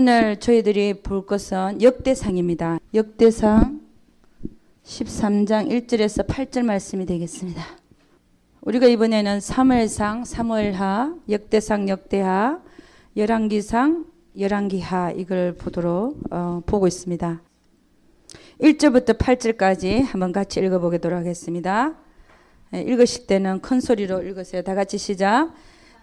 오늘 저희들이 볼 것은 역대상입니다. 역대상 13장 1절에서 8절 말씀이 되겠습니다. 우리가 이번에는 사무엘상, 사무엘하, 역대상, 역대하, 열왕기상, 열왕기하 이걸 보고 있습니다. 1절부터 8절까지 한번 같이 읽어보도록 하겠습니다. 읽으실 때는 큰 소리로 읽으세요. 다 같이 시작.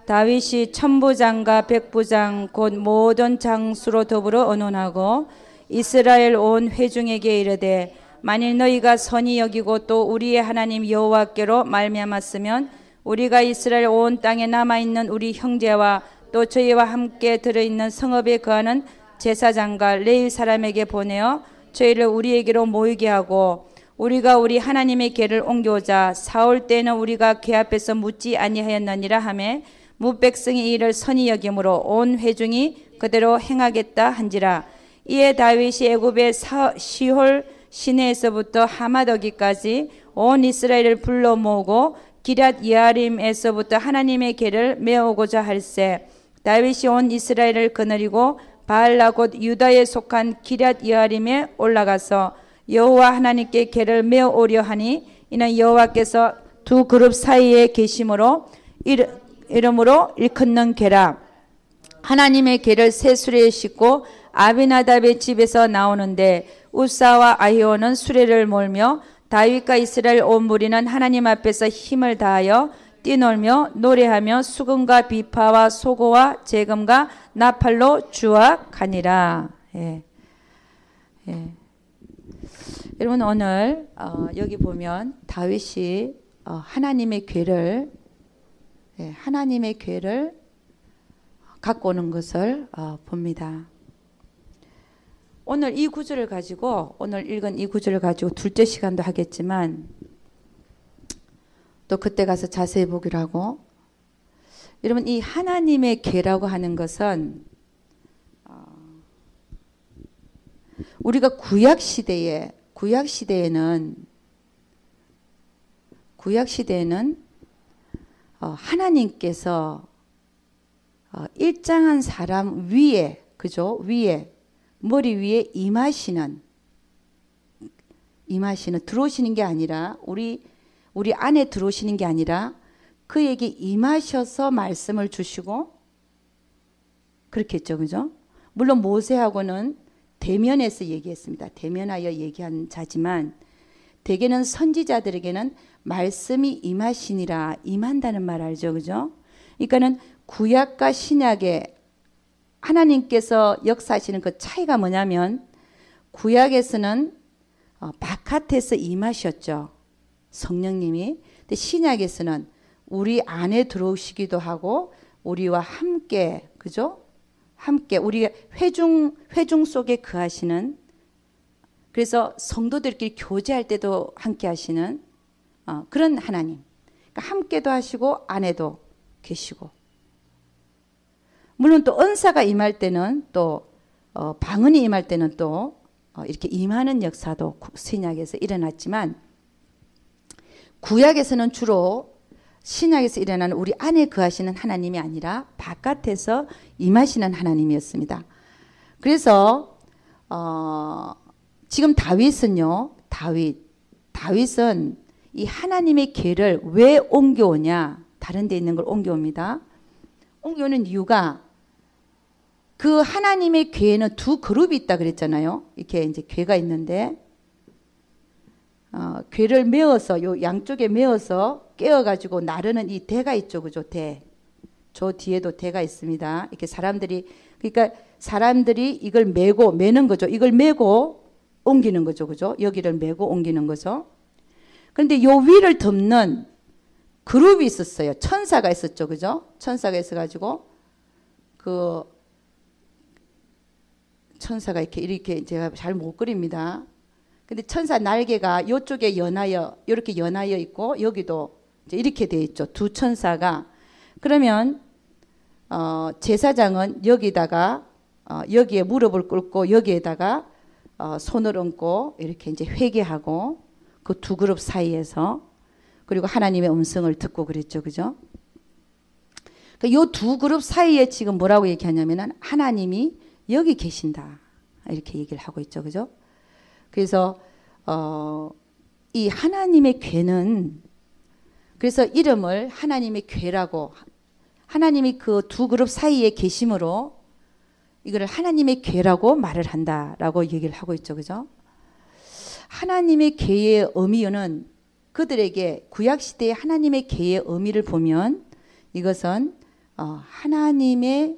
다윗이 천부장과 백부장 곧 모든 장수로 더불어 언론하고 이스라엘 온 회중에게 이르되 만일 너희가 선히 여기고 또 우리의 하나님 여호와께로 말미암았으면 우리가 이스라엘 온 땅에 남아있는 우리 형제와 또 저희와 함께 들어있는 성읍에 거하는 제사장과 레위 사람에게 보내어 저희를 우리에게로 모이게 하고 우리가 우리 하나님의 궤를 옮겨오자 사올 때는 우리가 궤 앞에서 묻지 아니하였느니라 하매 무백성이 이를 선히 여김으로 온 회중이 그대로 행하겠다 한지라. 이에 다윗이 애굽의 시홀 시내에서부터 하마더기까지 온 이스라엘을 불러 모으고 기럇 여아림에서부터 하나님의 궤를 메어오고자 할세. 다윗이 온 이스라엘을 거느리고 바알라 곧 유다에 속한 기럇 여아림에 올라가서 여호와 하나님께 궤를 메어오려 하니 이는 여호와께서 두 그룹 사이에 계심으로 이름으로 일컫는 궤라. 하나님의 궤를 새 수레에 싣고 아비나답의 집에서 나오는데 우사와 아히오는 수레를 몰며 다윗과 이스라엘 온 무리는 하나님 앞에서 힘을 다하여 뛰놀며 노래하며 수금과 비파와 소고와 재금과 나팔로 주악하니라. 여러분 오늘 여기 보면 다윗이 하나님의 궤를 갖고 오는 것을 봅니다. 오늘 이 구절을 가지고 오늘 읽은 이 구절을 가지고 둘째 시간도 하겠지만 또 그때 가서 자세히 보기로 하고 여러분 이 하나님의 궤라고 하는 것은 우리가 구약 시대에는 하나님께서 일장한 사람 위에 머리 위에 임하시는 들어오시는 게 아니라 우리 안에 들어오시는 게 아니라 그에게 임하셔서 말씀을 주시고 그렇게 했죠. 그죠? 물론 모세하고는 대면해서 얘기했습니다. 대면하여 얘기한 자지만 대개는 선지자들에게는 말씀이 임하시니라 임한다는 말 알죠. 그죠? 그러니까는 구약과 신약에 하나님께서 역사하시는 그 차이가 뭐냐면 구약에서는 바깥에서 임하셨죠. 성령님이. 근데 신약에서는 우리 안에 들어오시기도 하고 우리와 함께 그죠? 함께 우리 회중 속에 거하시는 그래서 성도들끼리 교제할 때도 함께 하시는 그런 하나님. 그러니까 함께도 하시고 안에도 계시고 물론 또 은사가 임할 때는 또 방언이 임할 때는 또 이렇게 임하는 역사도 신약에서 일어났지만 구약에서는 주로 신약에서 일어나는 우리 안에 거하시는 하나님이 아니라 바깥에서 임하시는 하나님이었습니다. 그래서 지금 다윗은 이 하나님의 궤를 왜 옮겨오냐? 다른 데 있는 걸 옮겨옵니다. 옮겨오는 이유가 그 하나님의 궤에는 두 그룹이 있다 그랬잖아요. 이렇게 이제 궤가 있는데 궤를 메어서 요 양쪽에 메어서 깨어가지고 나르는 이 대가 있죠, 그죠? 대. 저 뒤에도 대가 있습니다. 이렇게 사람들이 이걸 매는 거죠. 이걸 메고 옮기는 거죠, 그죠? 여기를 메고 옮기는 거죠. 그런데 요 위를 덮는 그룹이 있었어요. 천사가 있었죠, 그죠? 천사가 있어가지고 천사가 이렇게 제가 잘 못 그립니다. 근데 천사 날개가 이쪽에 이렇게 연하여 있고 여기도 이제 이렇게 돼 있죠. 두 천사가. 그러면 제사장은 여기다가 여기에 무릎을 꿇고 여기에다가 손을 얹고 이렇게 이제 회개하고 그 두 그룹 사이에서 그리고 하나님의 음성을 듣고 그랬죠, 그죠? 이 두 그룹 사이에 지금 뭐라고 얘기하냐면은 하나님이 여기 계신다. 이렇게 얘기를 하고 있죠. 그죠? 그래서 이 하나님의 궤는 그래서 이름을 하나님의 궤라고 하나님이 그 두 그룹 사이에 계심으로 이거를 하나님의 궤라고 말을 한다라고 얘기를 하고 있죠. 그죠? 하나님의 궤의 의미는 그들에게 구약시대의 하나님의 궤의 의미를 보면 이것은 하나님이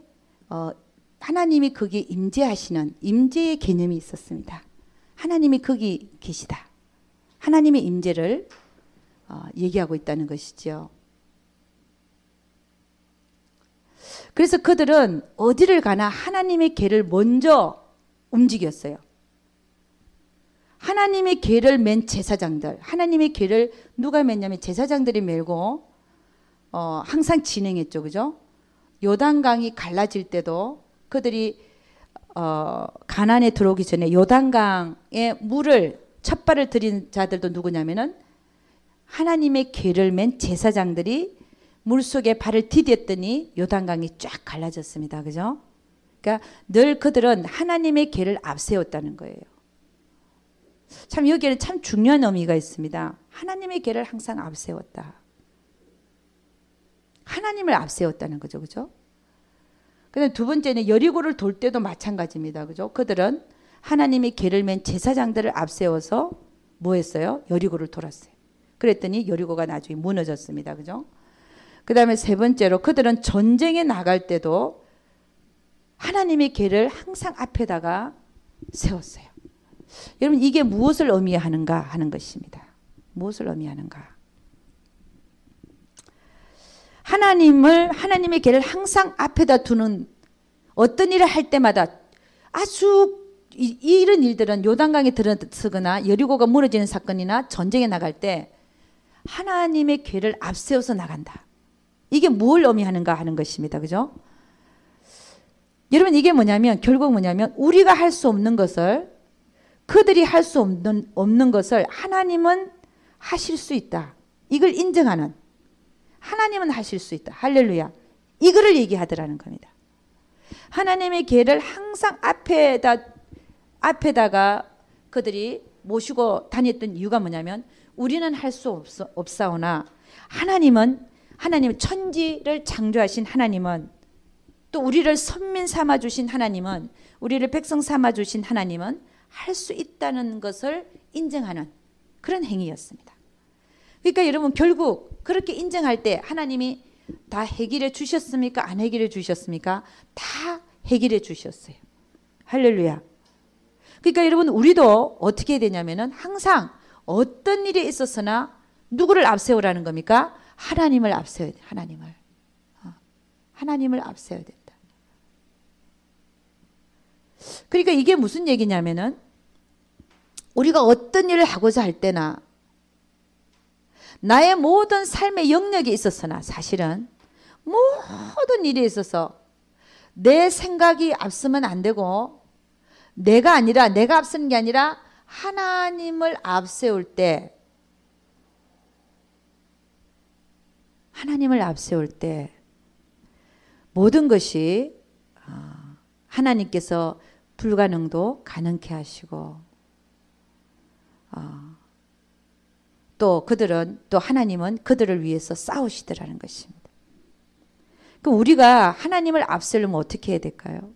거기에 임재하시는 임재의 개념이 있었습니다. 하나님이 거기 계시다. 하나님의 임재를 얘기하고 있다는 것이죠. 그래서 그들은 어디를 가나 하나님의 궤를 먼저 움직였어요. 하나님의 궤를 맨 제사장들, 하나님의 궤를 누가 맸냐면 제사장들이 메고 항상 진행했죠. 그죠? 요단강이 갈라질 때도 그들이 가나안에 들어오기 전에 요단강에 물을 첫 발을 들인 자들도 누구냐면은 하나님의 궤를 맨 제사장들이 물속에 발을 디뎠더니 요단강이 쫙 갈라졌습니다. 그죠? 그러니까 늘 그들은 하나님의 궤를 앞세웠다는 거예요. 참 여기에는 참 중요한 의미가 있습니다. 하나님의 궤를 항상 앞세웠다. 하나님을 앞세웠다는 거죠. 그죠? 그다음 두 번째는 여리고를 돌 때도 마찬가지입니다. 그죠? 그들은 하나님의 궤를 맨 제사장들을 앞세워서 뭐 했어요? 여리고를 돌았어요. 그랬더니 여리고가 나중에 무너졌습니다. 그죠? 그 다음에 세 번째로 그들은 전쟁에 나갈 때도 하나님의 궤를 항상 앞에다가 세웠어요. 여러분 이게 무엇을 의미하는가 하는 것입니다. 무엇을 의미하는가? 하나님의 궤를 항상 앞에다 두는 어떤 일을 할 때마다 아주 이런 일들은 요단강에 들어서거나 여리고가 무너지는 사건이나 전쟁에 나갈 때 하나님의 궤를 앞세워서 나간다. 이게 뭘 의미하는가 하는 것입니다. 그죠? 여러분 이게 뭐냐면 결국 뭐냐면 우리가 할 수 없는 것을 그들이 할 수 없는 것을 하나님은 하실 수 있다. 이걸 인정하는 하나님은 하실 수 있다. 할렐루야. 이거를 얘기하더라는 겁니다. 하나님의 궤를 항상 앞에다가 그들이 모시고 다녔던 이유가 뭐냐면 우리는 할 수 없사오나 하나님은 천지를 창조하신 하나님은 또 우리를 선민 삼아 주신 하나님은 우리를 백성 삼아 주신 하나님은 할 수 있다는 것을 인정하는 그런 행위였습니다. 그러니까 여러분 결국 그렇게 인정할 때 하나님이 다 해결해 주셨습니까? 안 해결해 주셨습니까? 다 해결해 주셨어요. 할렐루야. 그러니까 여러분 우리도 어떻게 해야 되냐면은 항상 어떤 일에 있어서나 누구를 앞세우라는 겁니까? 하나님을 앞세워야 돼. 하나님을 앞세워야 된다. 그러니까 이게 무슨 얘기냐면은 우리가 어떤 일을 하고자 할 때나 나의 모든 삶의 영역에 있어서나 사실은 모든 일에 있어서 내 생각이 앞서면 안 되고 내가 앞서는 게 아니라 하나님을 앞세울 때 모든 것이 하나님께서 불가능도 가능케 하시고 또 하나님은 그들을 위해서 싸우시더라는 것입니다. 그럼 우리가 하나님을 앞세우려면 어떻게 해야 될까요?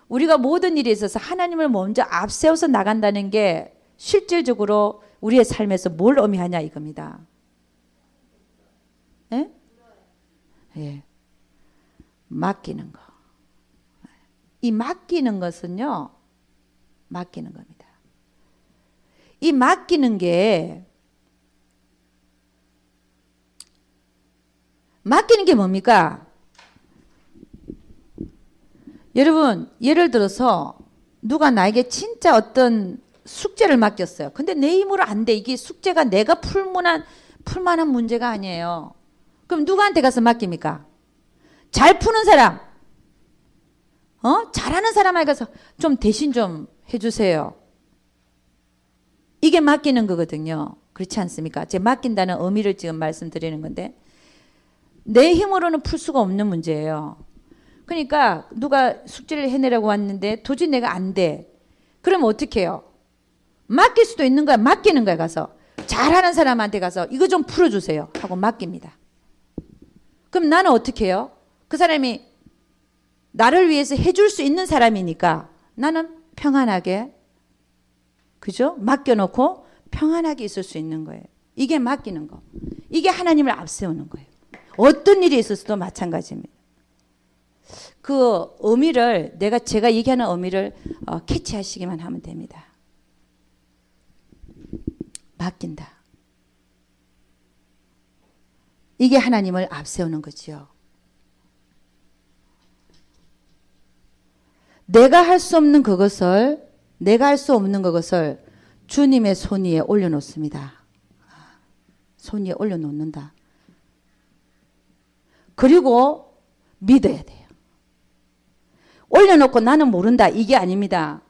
우리가 모든 일에 있어서 하나님을 먼저 앞세워서 나간다는 게 실질적으로 우리의 삶에서 뭘 의미하냐 이겁니다. 예? 예. 맡기는 거. 이 맡기는 것은요. 맡기는 겁니다. 이 맡기는 게 뭡니까? 여러분 예를 들어서 누가 나에게 진짜 어떤 숙제를 맡겼어요. 근데 내 힘으로 안 돼. 이게 숙제가 내가 풀만한 문제가 아니에요. 그럼 누구한테 가서 맡깁니까? 잘 푸는 사람. 잘하는 사람에게 가서 좀 대신 좀 해주세요. 이게 맡기는 거거든요. 그렇지 않습니까? 제가 맡긴다는 의미를 지금 말씀드리는 건데 내 힘으로는 풀 수가 없는 문제예요. 그러니까 누가 숙제를 해내라고 왔는데 도저히 내가 안 돼. 그러면 어떻게 해요? 맡길 수도 있는 거야. 맡기는 거야. 가서 잘하는 사람한테 가서 이거 좀 풀어주세요 하고 맡깁니다. 그럼 나는 어떻게 해요? 그 사람이 나를 위해서 해줄 수 있는 사람이니까 나는 평안하게, 그죠? 맡겨놓고 평안하게 있을 수 있는 거예요. 이게 맡기는 거. 이게 하나님을 앞세우는 거예요. 어떤 일이 있어서도 마찬가지입니다. 그 의미를, 제가 얘기하는 의미를 캐치하시기만 하면 됩니다. 맡긴다. 이게 하나님을 앞세우는 거지요. 내가 할 수 없는 그것을, 내가 할 수 없는 그것을 주님의 손 위에 올려놓습니다. 손 위에 올려놓는다. 그리고 믿어야 돼요. 올려놓고 나는 모른다. 이게 아닙니다.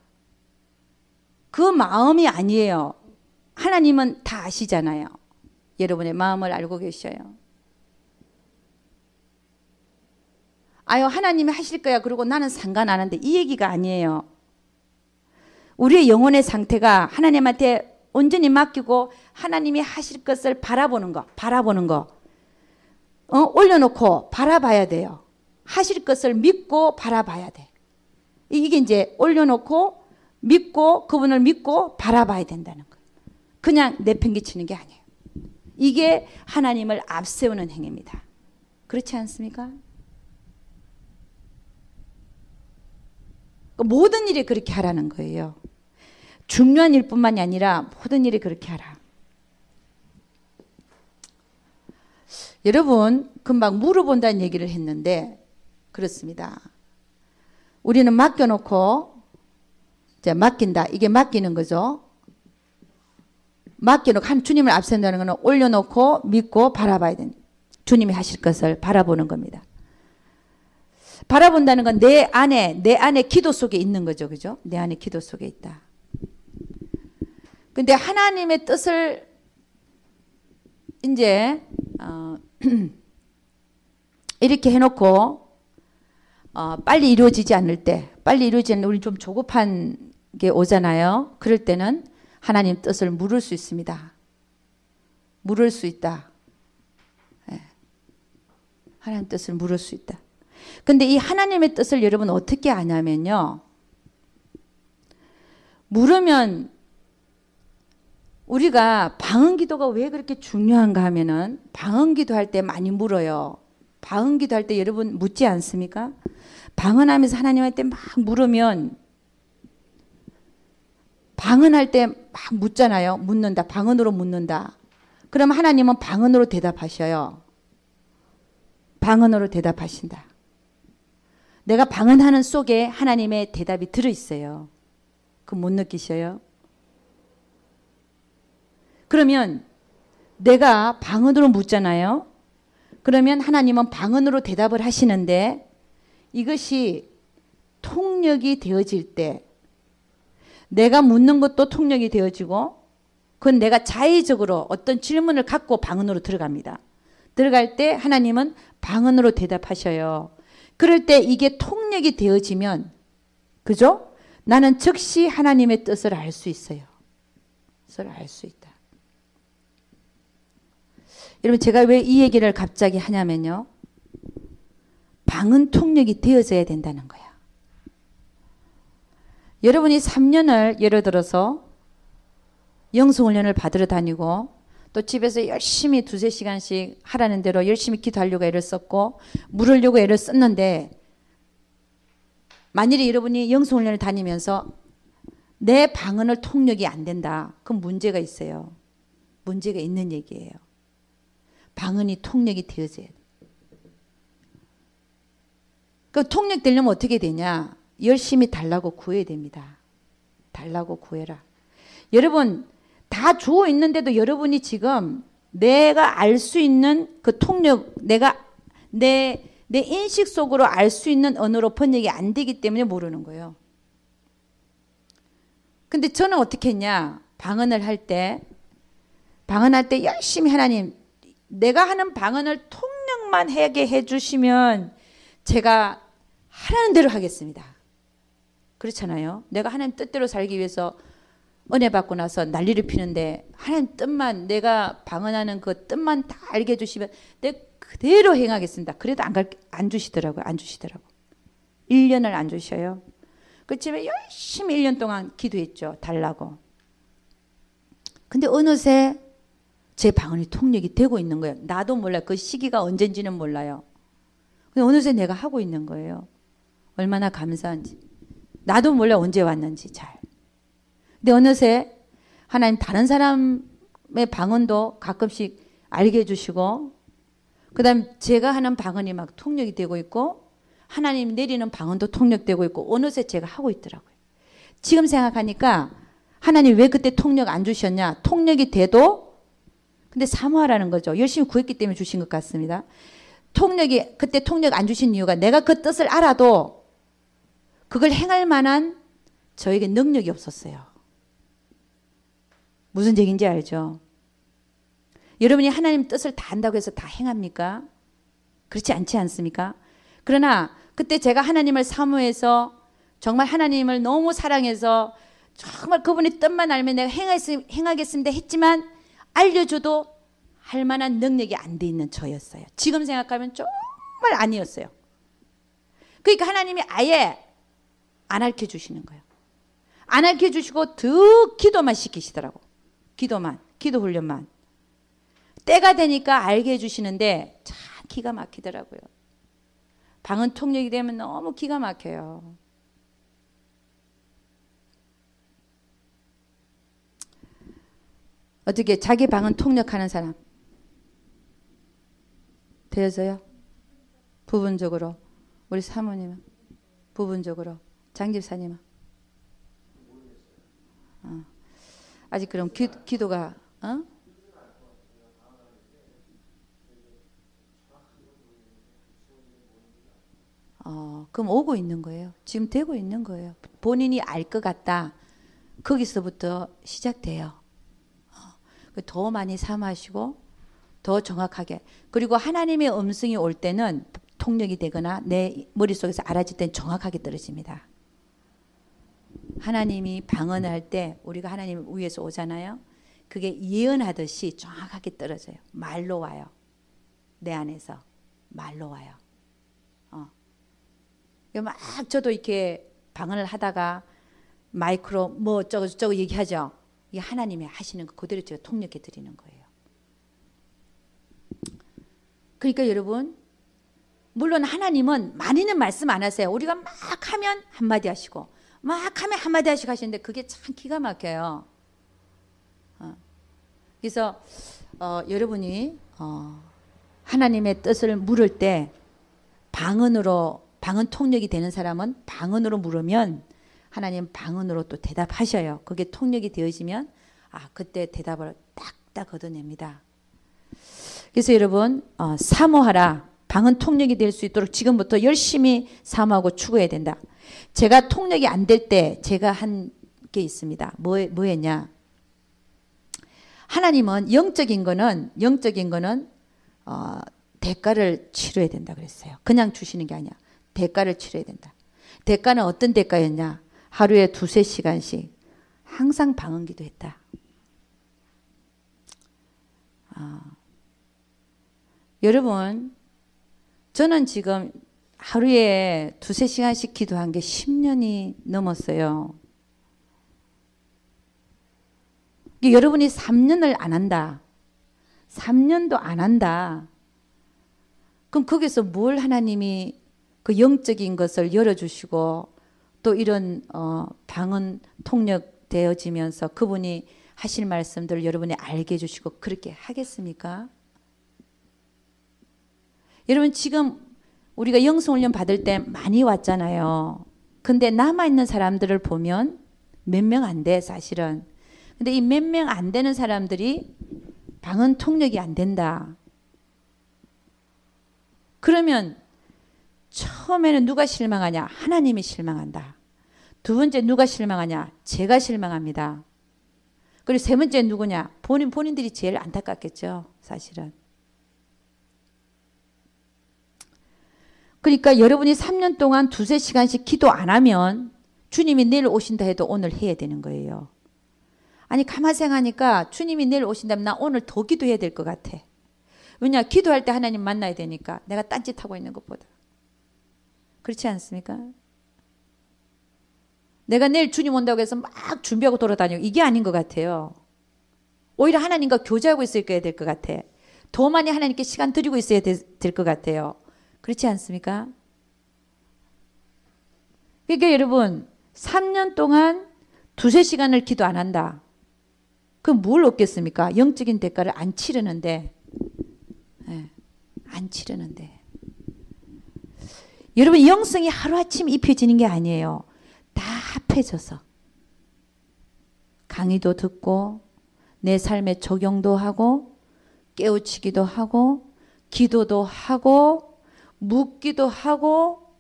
그 마음이 아니에요. 하나님은 다 아시잖아요. 여러분의 마음을 알고 계셔요. 아유, 하나님이 하실 거야. 그러고 나는 상관 안 하는데 이 얘기가 아니에요. 우리의 영혼의 상태가 하나님한테 온전히 맡기고 하나님이 하실 것을 바라보는 거. 올려놓고 바라봐야 돼요. 하실 것을 믿고 바라봐야 돼. 이게 이제 올려놓고 믿고, 그분을 믿고 바라봐야 된다는 거예요. 그냥 내팽개치는 게 아니에요. 이게 하나님을 앞세우는 행위입니다. 그렇지 않습니까? 모든 일이 그렇게 하라는 거예요. 중요한 일뿐만이 아니라 모든 일이 그렇게 하라. 여러분, 금방 물어본다는 얘기를 했는데 그렇습니다. 우리는 맡겨놓고, 자, 맡긴다. 이게 맡기는 거죠. 맡겨놓고, 한 주님을 앞세운다는 것은 올려놓고 믿고 바라봐야 된다. 주님이 하실 것을 바라보는 겁니다. 바라본다는 건 내 안에 기도 속에 있는 거죠. 그죠? 내 안에 기도 속에 있다. 근데 하나님의 뜻을 이제 이렇게 해놓고 빨리 이루어지지 않을 때, 우리 좀 조급한 게 오잖아요. 그럴 때는 하나님 뜻을 물을 수 있습니다. 물을 수 있다. 네. 하나님 뜻을 물을 수 있다. 근데 이 하나님의 뜻을 여러분 어떻게 아냐면요. 물으면, 우리가 방언기도가 왜 그렇게 중요한가 하면은 방언기도 할 때 많이 물어요. 방언기도 할 때 여러분 묻지 않습니까? 방언하면서 하나님한테 막 물으면, 방언할 때 막 묻잖아요. 묻는다. 방언으로 묻는다. 그럼 하나님은 방언으로 대답하셔요. 방언으로 대답하신다. 내가 방언하는 속에 하나님의 대답이 들어있어요. 그거 못 느끼셔요? 그러면 내가 방언으로 묻잖아요. 그러면 하나님은 방언으로 대답을 하시는데 이것이 통역이 되어질 때 내가 묻는 것도 통역이 되어지고 그건 내가 자의적으로 어떤 질문을 갖고 방언으로 들어갑니다. 들어갈 때 하나님은 방언으로 대답하셔요. 그럴 때 이게 통역이 되어지면, 그죠? 나는 즉시 하나님의 뜻을 알 수 있어요. 뜻을 알 수 있다. 여러분, 제가 왜 이 얘기를 갑자기 하냐면요. 방언 통역이 되어져야 된다는 거야. 여러분이 3년을 예를 들어서 영성훈련을 받으러 다니고 또 집에서 열심히 2-3시간씩 하라는 대로 열심히 기도하려고 애를 썼고 물으려고 애를 썼는데 만일에 여러분이 영성훈련을 다니면서 내 방언을 통역이 안 된다. 그럼 문제가 있어요. 문제가 있는 얘기예요. 방언이 통역이 되어져야 돼. 그 통역되려면 어떻게 되냐? 열심히 달라고 구해야 됩니다. 달라고 구해라. 여러분 다 주어 있는데도 여러분이 지금 내가 알 수 있는 그 통역, 내가 내 인식 속으로 알 수 있는 언어로 번역이 안 되기 때문에 모르는 거예요. 근데 저는 어떻게 했냐? 방언을 할 때 열심히 하나님, 내가 하는 방언을 통역만 하게 해주시면 제가 하라는 대로 하겠습니다. 그렇잖아요. 내가 하나님 뜻대로 살기 위해서 은혜 받고 나서 난리를 피는데 하나님 뜻만, 내가 방언하는 그 뜻만 다 알게 해주시면 내가 그대로 행하겠습니다. 그래도 안 주시더라고요. 안 주시더라고. 1년을 안 주셔요. 그렇지만 열심히 1년 동안 기도했죠. 달라고. 근데 어느새 제 방언이 통역이 되고 있는 거예요. 나도 몰라요. 그 시기가 언젠지는 몰라요. 근데 어느새 내가 하고 있는 거예요. 얼마나 감사한지. 나도 몰라 언제 왔는지 잘. 근데 어느새 하나님 다른 사람의 방언도 가끔씩 알게 해주시고, 그 다음 제가 하는 방언이 막 통역이 되고 있고, 하나님 내리는 방언도 통역되고 있고, 어느새 제가 하고 있더라고요. 지금 생각하니까 하나님 왜 그때 통역 안 주셨냐? 통역이 돼도 근데 사모하라는 거죠. 열심히 구했기 때문에 주신 것 같습니다. 그때 통역 안 주신 이유가 내가 그 뜻을 알아도 그걸 행할 만한 저에게 능력이 없었어요. 무슨 얘기인지 알죠? 여러분이 하나님 뜻을 다 안다고 해서 다 행합니까? 그렇지 않지 않습니까? 그러나 그때 제가 하나님을 사모해서 정말 하나님을 너무 사랑해서 정말 그분의 뜻만 알면 내가 행하겠습니다 했지만 알려줘도 할 만한 능력이 안 돼 있는 저였어요. 지금 생각하면 정말 아니었어요. 그러니까 하나님이 아예 안 알려 주시는 거예요. 안 알려 주시고 더 기도만 시키시더라고. 기도 훈련만. 때가 되니까 알게 해주시는데 참 기가 막히더라고요. 방언 통역이 되면 너무 기가 막혀요. 어떻게 자기 방언 통역하는 사람 되어서요? 부분적으로. 우리 사모님은 부분적으로. 장집사님은 아직 그럼 기도가 그럼 오고 있는 거예요. 지금 되고 있는 거예요. 본인이 알 것 같다. 거기서부터 시작돼요. 더 많이 사모하시고 더 정확하게. 그리고 하나님의 음성이 올 때는 통역이 되거나 내 머릿속에서 알아질 때는 정확하게 떨어집니다. 하나님이 방언할 때 우리가 하나님 위에서 오잖아요. 그게 예언하듯이 정확하게 떨어져요. 말로 와요. 내 안에서 말로 와요. 막 저도 이렇게 방언을 하다가 마이크로 뭐 저거 얘기하죠. 이게 하나님이 하시는 거 그대로 제가 통역해 드리는 거예요. 그러니까 여러분, 물론 하나님은 많이는 말씀 안 하세요. 우리가 막 하면 한마디 하시고 막 하면 한마디 하시고 하시는데 그게 참 기가 막혀요. 그래서 여러분이 하나님의 뜻을 물을 때 방언 통역이 되는 사람은 방언으로 물으면 하나님 방언으로 또 대답하셔요. 그게 통역이 되어지면 그때 대답을 딱딱 얻어냅니다. 그래서 여러분 사모하라. 방언 통역이 될 수 있도록 지금부터 열심히 사모하고 추구해야 된다. 제가 통역이 안 될 때 제가 한 게 있습니다. 뭐였냐? 하나님은 영적인 거는 대가를 치러야 된다 그랬어요. 그냥 주시는 게 아니야. 대가를 치러야 된다. 대가는 어떤 대가였냐? 하루에 2-3시간씩 항상 방언기도 했다. 여러분, 저는 지금 하루에 2-3시간씩 기도한 게 10년이 넘었어요. 여러분이 3년을 안 한다. 3년도 안 한다. 그럼 거기서 뭘 하나님이 그 영적인 것을 열어주시고 또 이런 방언 통역되어지면서 그분이 하실 말씀들을 여러분이 알게 해주시고 그렇게 하겠습니까? 여러분 지금 우리가 영성훈련 받을 때 많이 왔잖아요. 근데 남아있는 사람들을 보면 몇 명 안 돼 사실은. 근데 이 몇 명 안 되는 사람들이 방언 통역이 안 된다. 그러면 처음에는 누가 실망하냐? 하나님이 실망한다. 두 번째 누가 실망하냐? 제가 실망합니다. 그리고 세 번째 누구냐? 본인들이 제일 안타깝겠죠. 사실은. 그러니까 여러분이 3년 동안 두세 시간씩 기도 안 하면 주님이 내일 오신다 해도 오늘 해야 되는 거예요. 아니 가만 생각하니까 주님이 내일 오신다면 나 오늘 더 기도해야 될 것 같아. 왜냐 기도할 때 하나님 만나야 되니까 내가 딴짓하고 있는 것보다. 그렇지 않습니까? 내가 내일 주님 온다고 해서 막 준비하고 돌아다니고 이게 아닌 것 같아요. 오히려 하나님과 교제하고 있어야 될 것 같아. 더 많이 하나님께 시간 드리고 있어야 될 것 같아요. 그렇지 않습니까? 그러니까 여러분 3년 동안 두세 시간을 기도 안 한다. 그럼 뭘 얻겠습니까? 영적인 대가를 안 치르는데. 네, 안 치르는데. 여러분 영성이 하루아침 입혀지는 게 아니에요. 다 합해져서. 강의도 듣고 내 삶에 적용도 하고 깨우치기도 하고 기도도 하고 묻기도 하고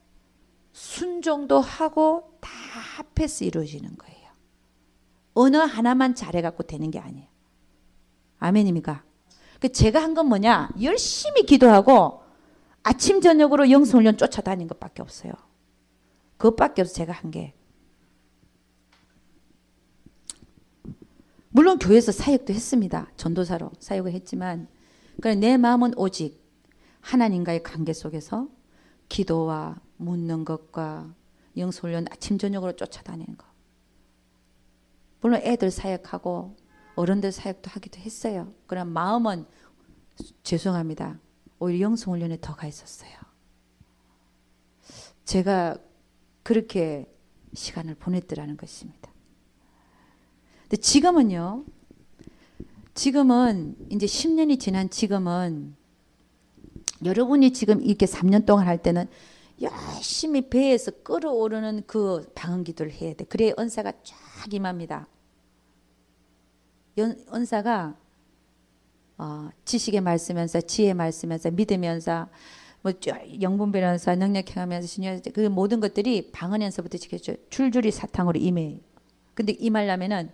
순종도 하고 다 합해서 이루어지는 거예요. 어느 하나만 잘해갖고 되는 게 아니에요. 아멘입니까? 제가 한 건 뭐냐? 열심히 기도하고 아침 저녁으로 영성훈련 쫓아다닌 것밖에 없어요. 그것밖에 없어 제가 한 게. 물론 교회에서 사역도 했습니다. 전도사로 사역을 했지만 내 마음은 오직 하나님과의 관계 속에서 기도와 묻는 것과 영성훈련 아침 저녁으로 쫓아다니는 것. 물론 애들 사역하고 어른들 사역도 하기도 했어요. 그러나 마음은 죄송합니다. 오히려 영성훈련에 더 가 있었어요. 제가 그렇게 시간을 보냈더라는 것입니다. 근데 지금은요. 지금은 이제 10년이 지난 지금은 여러분이 지금 이렇게 3년 동안 할 때는 열심히 배에서 끓어오르는 그 방언기도를 해야 돼. 그래야 은사가 쫙 임합니다. 은사가 지식의 말씀면서 지혜의 말씀면서 믿으면서 뭐 영분별하면서 능력행하면서 신유하면서 그 모든 것들이 방언에서부터 줄줄이 사탕으로 임해요. 근데 임하려면은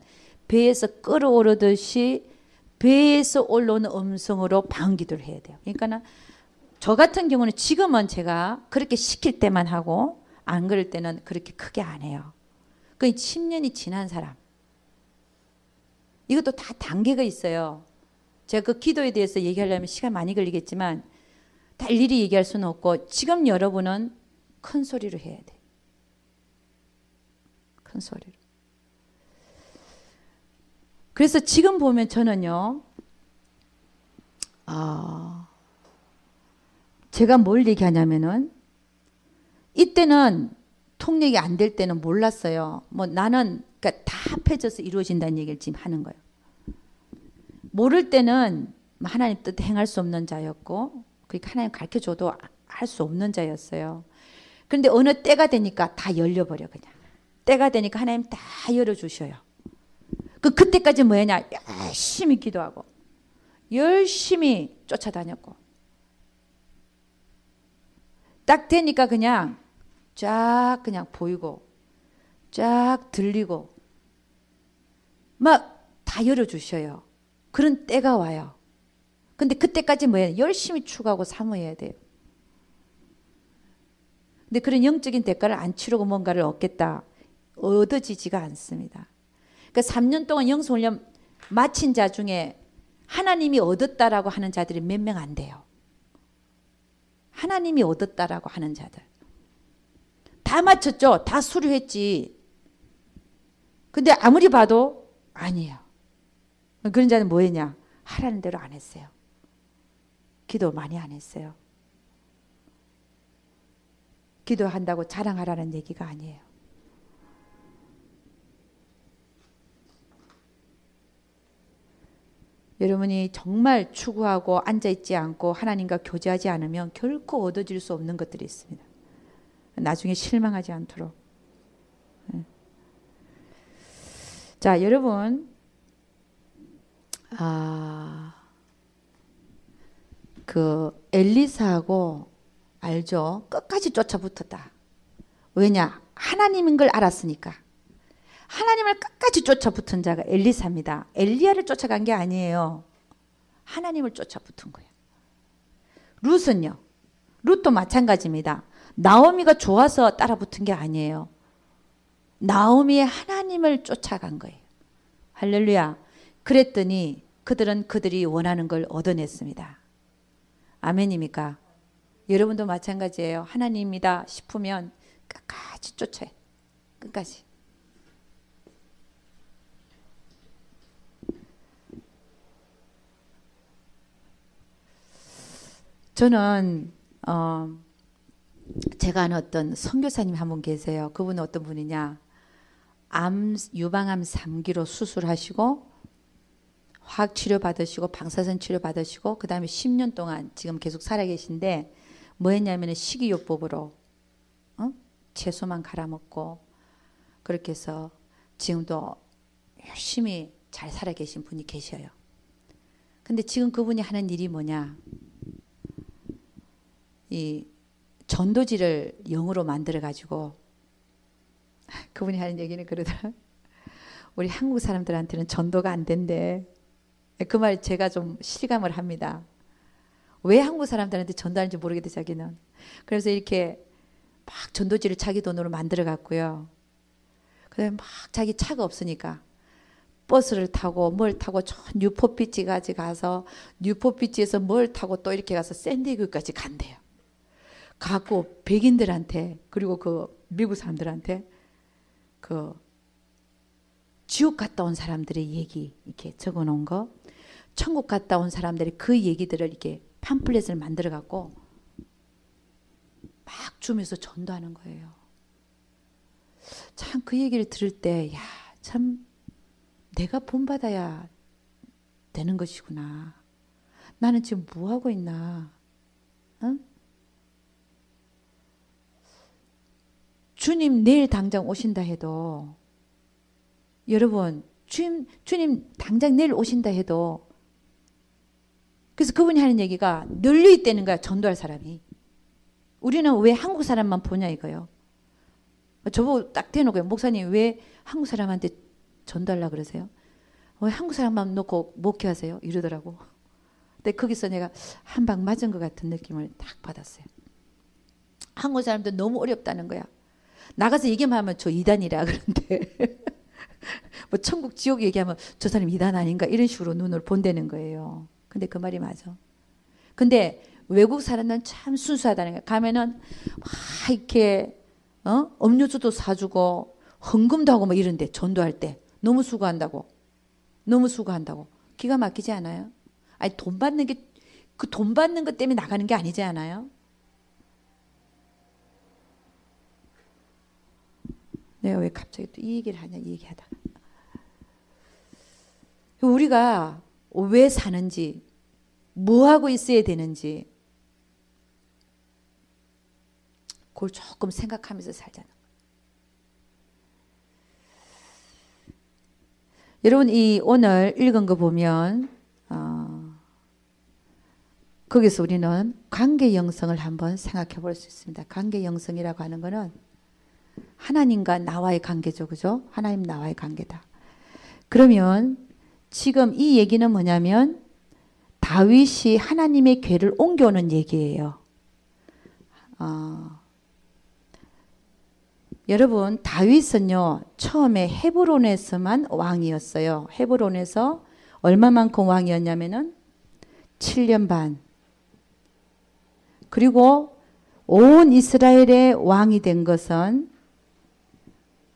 배에서 끓어오르듯이 배에서 올라오는 음성으로 방언기도를 해야 돼요. 그러니까 저 같은 경우는 지금은 제가 그렇게 시킬 때만 하고 안 그럴 때는 그렇게 크게 안 해요. 그 10년이 지난 사람. 이것도 다 단계가 있어요. 제가 그 기도에 대해서 얘기하려면 시간 많이 걸리겠지만 다 일일이 얘기할 수는 없고 지금 여러분은 큰 소리로 해야 돼. 큰 소리로. 그래서 지금 보면 저는요. 제가 뭘 얘기하냐면은 이때는 통역이 안 될 때는 몰랐어요. 뭐 나는 그러니까 다 합해져서 이루어진다는 얘기를 지금 하는 거예요. 모를 때는 하나님 뜻 행할 수 없는 자였고 그러니까 하나님 가르쳐줘도 할 수 없는 자였어요. 그런데 어느 때가 되니까 다 열려버려 그냥. 때가 되니까 하나님 다 열어주셔요. 그때까지 뭐였냐? 열심히 기도하고 열심히 쫓아다녔고 딱 되니까 그냥 쫙 그냥 보이고 쫙 들리고 막 다 열어주셔요. 그런 때가 와요. 근데 그때까지 뭐예요? 열심히 추구하고 사모해야 돼요. 근데 그런 영적인 대가를 안 치르고 뭔가를 얻겠다. 얻어지지가 않습니다. 그러니까 3년 동안 영성훈련 마친 자 중에 하나님이 얻었다라고 하는 자들이 몇 명 안 돼요. 하나님이 얻었다라고 하는 자들. 다 마쳤죠. 다 수료했지. 근데 아무리 봐도 아니에요. 그런 자는 뭐 했냐? 하라는 대로 안 했어요. 기도 많이 안 했어요. 기도한다고 자랑하라는 얘기가 아니에요. 여러분이 정말 추구하고 앉아있지 않고 하나님과 교제하지 않으면 결코 얻어질 수 없는 것들이 있습니다. 나중에 실망하지 않도록. 자, 여러분 그 엘리사하고 알죠? 끝까지 쫓아붙었다. 왜냐? 하나님인 걸 알았으니까. 하나님을 끝까지 쫓아붙은 자가 엘리사입니다. 엘리야를 쫓아간 게 아니에요. 하나님을 쫓아붙은 거예요. 룻은요. 룻도 마찬가지입니다. 나오미가 좋아서 따라 붙은 게 아니에요. 나오미의 하나님을 쫓아간 거예요. 할렐루야. 그랬더니 그들은 그들이 원하는 걸 얻어냈습니다. 아멘입니까? 여러분도 마찬가지예요. 하나님이다 싶으면 끝까지 쫓아요. 끝까지. 저는 제가 아는 어떤 선교사님 한 분 계세요. 그분은 어떤 분이냐. 유방암 3기로 수술하시고 화학 치료 받으시고 방사선 치료 받으시고 그 다음에 10년 동안 지금 계속 살아계신데 뭐 했냐면 식이요법으로 채소만 갈아먹고 그렇게 해서 지금도 열심히 잘 살아계신 분이 계셔요. 근데 지금 그분이 하는 일이 뭐냐. 이 전도지를 영어로 만들어 가지고 그분이 하는 얘기는 그러더라. 우리 한국 사람들한테는 전도가 안 된대. 그 말 제가 좀 실감을 합니다. 왜 한국 사람들한테 전도하는지 모르겠대 자기는. 그래서 이렇게 막 전도지를 자기 돈으로 만들어 갔고요. 그다음에 막 자기 차가 없으니까 버스를 타고 뭘 타고 저 뉴포피치까지 가서 뉴포피치에서 뭘 타고 또 이렇게 가서 샌디에고까지 간대요. 가고 백인들한테 그리고 그 미국 사람들한테 그 지옥 갔다 온 사람들의 얘기 이렇게 적어 놓은 거, 천국 갔다 온 사람들의 그 얘기들을 이렇게 팜플렛을 만들어 갖고 막 주면서 전도하는 거예요. 참 그 얘기를 들을 때, 야, 참 내가 본받아야 되는 것이구나. 나는 지금 뭐 하고 있나? 응? 주님 내일 당장 오신다 해도 여러분 주님 당장 내일 오신다 해도 그래서 그분이 하는 얘기가 널려 있다는 거야. 전도할 사람이. 우리는 왜 한국 사람만 보냐 이거요. 저보고 딱 대놓고요. 목사님 왜 한국 사람한테 전도하려고 그러세요? 왜 한국 사람만 놓고 목회하세요? 이러더라고. 근데 거기서 내가 한 방 맞은 것 같은 느낌을 딱 받았어요. 한국 사람들 너무 어렵다는 거야. 나가서 얘기만 하면 저 이단이라 그런데 뭐 천국 지옥 얘기하면 저 사람 이단 아닌가 이런 식으로 눈을 본다는 거예요. 근데 그 말이 맞아. 근데 외국 사람은 참 순수하다는 거야. 가면은 막 이렇게 음료수도 사주고 헌금도 하고 뭐 이런데 전도할 때 너무 수고한다고. 너무 수고한다고. 기가 막히지 않아요? 아니 돈 받는 게 그 돈 받는 것 때문에 나가는 게 아니지 않아요? 내가 왜 갑자기 또 이 얘기를 하냐 이 얘기하다가 우리가 왜 사는지 뭐 하고 있어야 되는지 그걸 조금 생각하면서 살자는 거예요. 여러분 이 오늘 읽은 거 보면 거기서 우리는 관계 영성을 한번 생각해 볼 수 있습니다. 관계 영성이라고 하는 거는 하나님과 나와의 관계죠. 그죠? 하나님 나와의 관계다. 그러면 지금 이 얘기는 뭐냐면 다윗이 하나님의 궤를 옮겨오는 얘기예요. 여러분 다윗은요 처음에 헤브론에서만 왕이었어요. 헤브론에서 얼마만큼 왕이었냐면은 7년 반. 그리고 온 이스라엘의 왕이 된 것은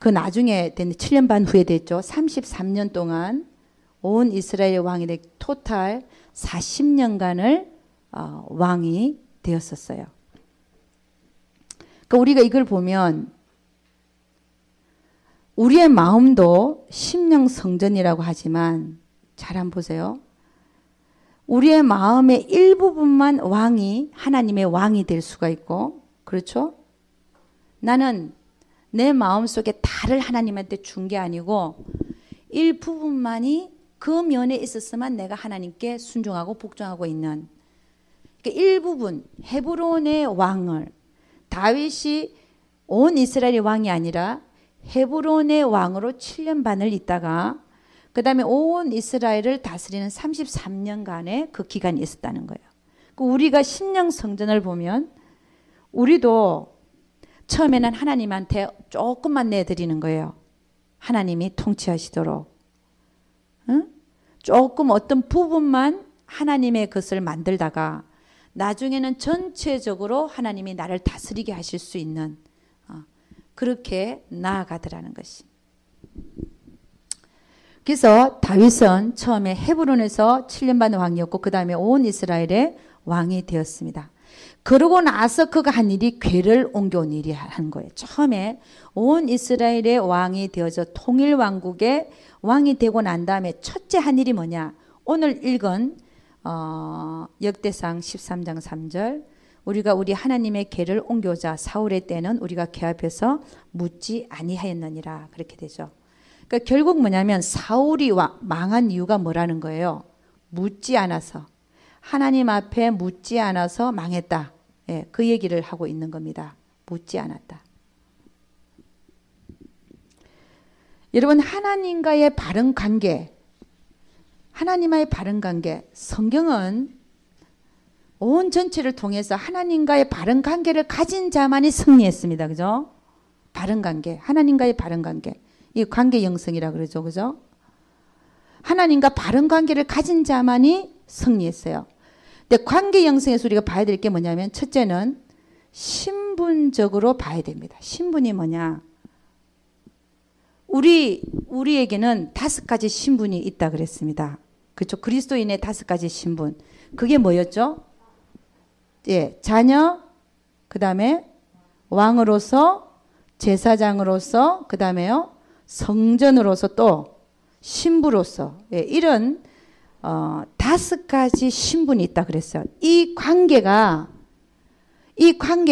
그 나중에 된 7년 반 후에 됐죠. 33년 동안 온 이스라엘의 왕이 된 토탈 40년간을 왕이 되었었어요. 그러니까 우리가 이걸 보면 우리의 마음도 심령 성전이라고 하지만 잘 한번 보세요. 우리의 마음의 일부분만 왕이 하나님의 왕이 될 수가 있고 그렇죠? 나는 내 마음속에 다를 하나님한테 준 게 아니고 일부분만이 그 면에 있었으면 내가 하나님께 순종하고 복종하고 있는 그러니까 일부분 헤브론의 왕을 다윗이 온 이스라엘의 왕이 아니라 헤브론의 왕으로 7년 반을 있다가 그 다음에 온 이스라엘을 다스리는 33년간의 그 기간이 있었다는 거예요. 우리가 신령 성전을 보면 우리도 처음에는 하나님한테 조금만 내드리는 거예요. 하나님이 통치하시도록. 응? 조금 어떤 부분만 하나님의 것을 만들다가 나중에는 전체적으로 하나님이 나를 다스리게 하실 수 있는 그렇게 나아가더라는 것이. 그래서 다윗은 처음에 헤브론에서 7년 반 왕이었고 그 다음에 온 이스라엘의 왕이 되었습니다. 그러고 나서 그가 한 일이 궤를 옮겨온 일이 한 거예요. 처음에 온 이스라엘의 왕이 되어서 통일왕국의 왕이 되고 난 다음에 첫째 한 일이 뭐냐. 오늘 읽은 역대상 13장 3절 우리가 우리 하나님의 궤를 옮겨오자 사울의 때는 우리가 궤 앞에서 묻지 아니하였느니라 그렇게 되죠. 그러니까 결국 뭐냐면 사울이 망한 이유가 뭐라는 거예요. 묻지 않아서. 하나님 앞에 묻지 않아서 망했다. 예, 그 얘기를 하고 있는 겁니다. 묻지 않았다. 여러분 하나님과의 바른 관계, 하나님과의 바른 관계, 성경은 온 전체를 통해서 하나님과의 바른 관계를 가진 자만이 승리했습니다. 그죠? 바른 관계, 하나님과의 바른 관계. 이 관계 영성이라 그러죠. 그죠? 하나님과 바른 관계를 가진 자만이 승리했어요. 근데 관계 영성에서 우리가 봐야 될 게 뭐냐면 첫째는 신분적으로 봐야 됩니다. 신분이 뭐냐? 우리에게는 5가지 신분이 있다 그랬습니다. 그렇죠? 그리스도인의 5가지 신분. 그게 뭐였죠? 예, 자녀, 그 다음에 왕으로서, 제사장으로서, 그 다음에요, 성전으로서 또 신부로서, 예, 이런 5가지 신분이 있다 그랬어요. 이 관계가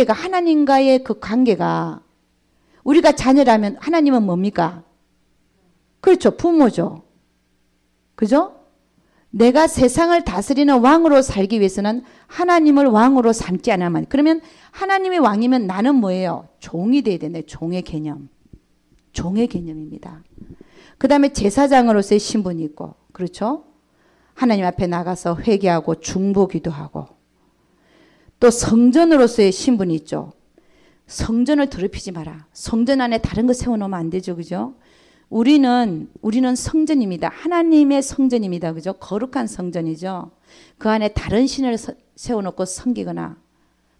하나님과의 그 관계가 우리가 자녀라면 하나님은 뭡니까? 그렇죠. 부모죠. 그죠? 내가 세상을 다스리는 왕으로 살기 위해서는 하나님을 왕으로 삼지 않아야만. 그러면 하나님이 왕이면 나는 뭐예요? 종이 돼야 되네. 종의 개념. 종의 개념입니다. 그 다음에 제사장으로서의 신분이 있고, 그렇죠? 하나님 앞에 나가서 회개하고 중보 기도하고, 또 성전으로서의 신분이 있죠. 성전을 더럽히지 마라. 성전 안에 다른 거 세워놓으면 안 되죠. 그죠? 우리는 성전입니다. 하나님의 성전입니다. 그죠? 거룩한 성전이죠. 그 안에 다른 신을 세워놓고 섬기거나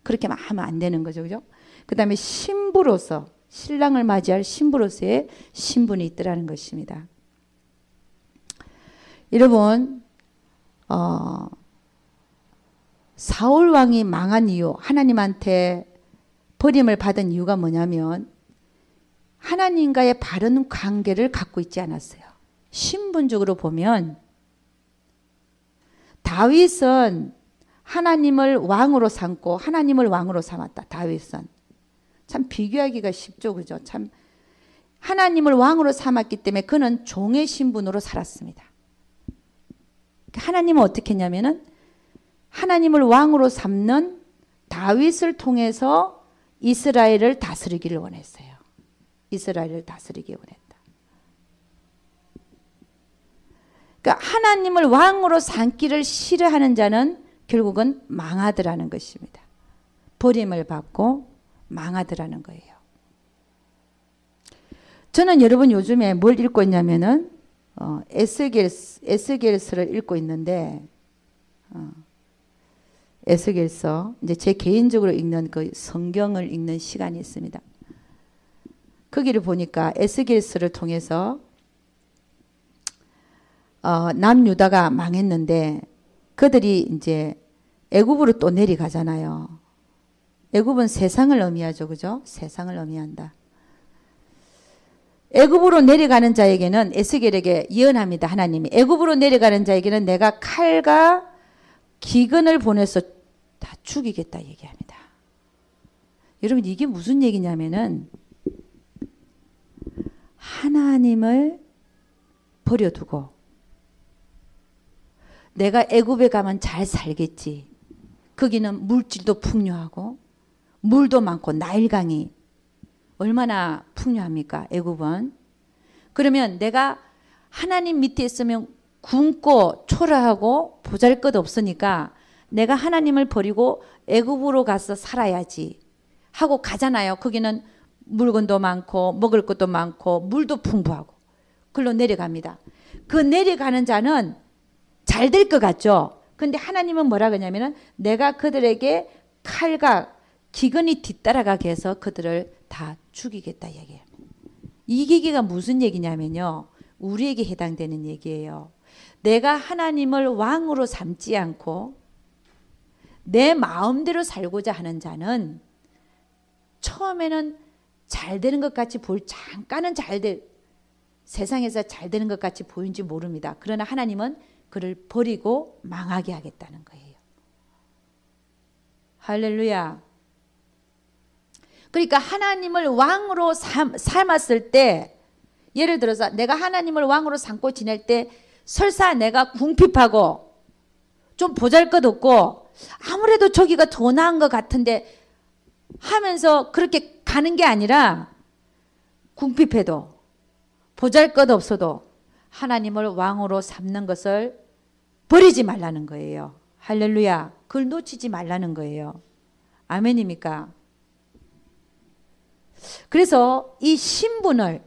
그렇게 하면 안 되는 거죠. 그죠? 그 다음에 신부로서, 신랑을 맞이할 신부로서의 신분이 있더라는 것입니다. 여러분, 사울 왕이 망한 이유, 하나님한테 버림을 받은 이유가 뭐냐면 하나님과의 바른 관계를 갖고 있지 않았어요. 신분적으로 보면 다윗은 하나님을 왕으로 삼고 하나님을 왕으로 삼았다. 다윗은. 참 비교하기가 쉽죠. 그죠? 참 하나님을 왕으로 삼았기 때문에 그는 종의 신분으로 살았습니다. 하나님은 어떻게 했냐면은 하나님을 왕으로 삼는 다윗을 통해서 이스라엘을 다스리기를 원했어요. 이스라엘을 다스리기 원했다. 그러니까 하나님을 왕으로 삼기를 싫어하는 자는 결국은 망하더라는 것입니다. 버림을 받고 망하더라는 거예요. 저는 여러분 요즘에 뭘 읽고 있냐면은 에스겔서를 읽고 있는데 에스겔서 이제 제 개인적으로 읽는 그 성경을 읽는 시간이 있습니다. 거기를 보니까 에스겔서를 통해서 남유다가 망했는데 그들이 이제 애굽으로 또 내려가잖아요. 애굽은 세상을 의미하죠. 그죠? 세상을 의미한다. 애굽으로 내려가는 자에게는 에스겔에게 예언합니다. 하나님이. 애굽으로 내려가는 자에게는 내가 칼과 기근을 보내서 다 죽이겠다 얘기합니다. 여러분 이게 무슨 얘기냐면은 하나님을 버려두고 내가 애굽에 가면 잘 살겠지. 거기는 물질도 풍요하고 물도 많고 나일강이 얼마나 풍요합니까? 애굽은. 그러면 내가 하나님 밑에 있으면 굶고 초라하고 보잘것 없으니까 내가 하나님을 버리고 애굽으로 가서 살아야지 하고 가잖아요. 거기는 물건도 많고 먹을 것도 많고 물도 풍부하고. 글로 내려갑니다. 그 내려가는 자는 잘 될 것 같죠. 근데 하나님은 뭐라 그러냐면은 내가 그들에게 칼과 기근이 뒤따라가게 해서 그들을 다 죽이겠다 얘기해요. 이 얘기가 무슨 얘기냐면요. 우리에게 해당되는 얘기예요. 내가 하나님을 왕으로 삼지 않고 내 마음대로 살고자 하는 자는 처음에는 잘 되는 것 같이 잠깐은 세상에서 잘 되는 것 같이 보이는지 모릅니다. 그러나 하나님은 그를 버리고 망하게 하겠다는 거예요. 할렐루야. 그러니까 하나님을 왕으로 삼았을 때, 예를 들어서 내가 하나님을 왕으로 삼고 지낼 때 설사 내가 궁핍하고 좀 보잘것없고 아무래도 저기가 더 나은 것 같은데 하면서 그렇게 가는 게 아니라, 궁핍해도 보잘것없어도 하나님을 왕으로 삼는 것을 버리지 말라는 거예요. 할렐루야. 그걸 놓치지 말라는 거예요. 아멘입니까? 그래서 이 신분을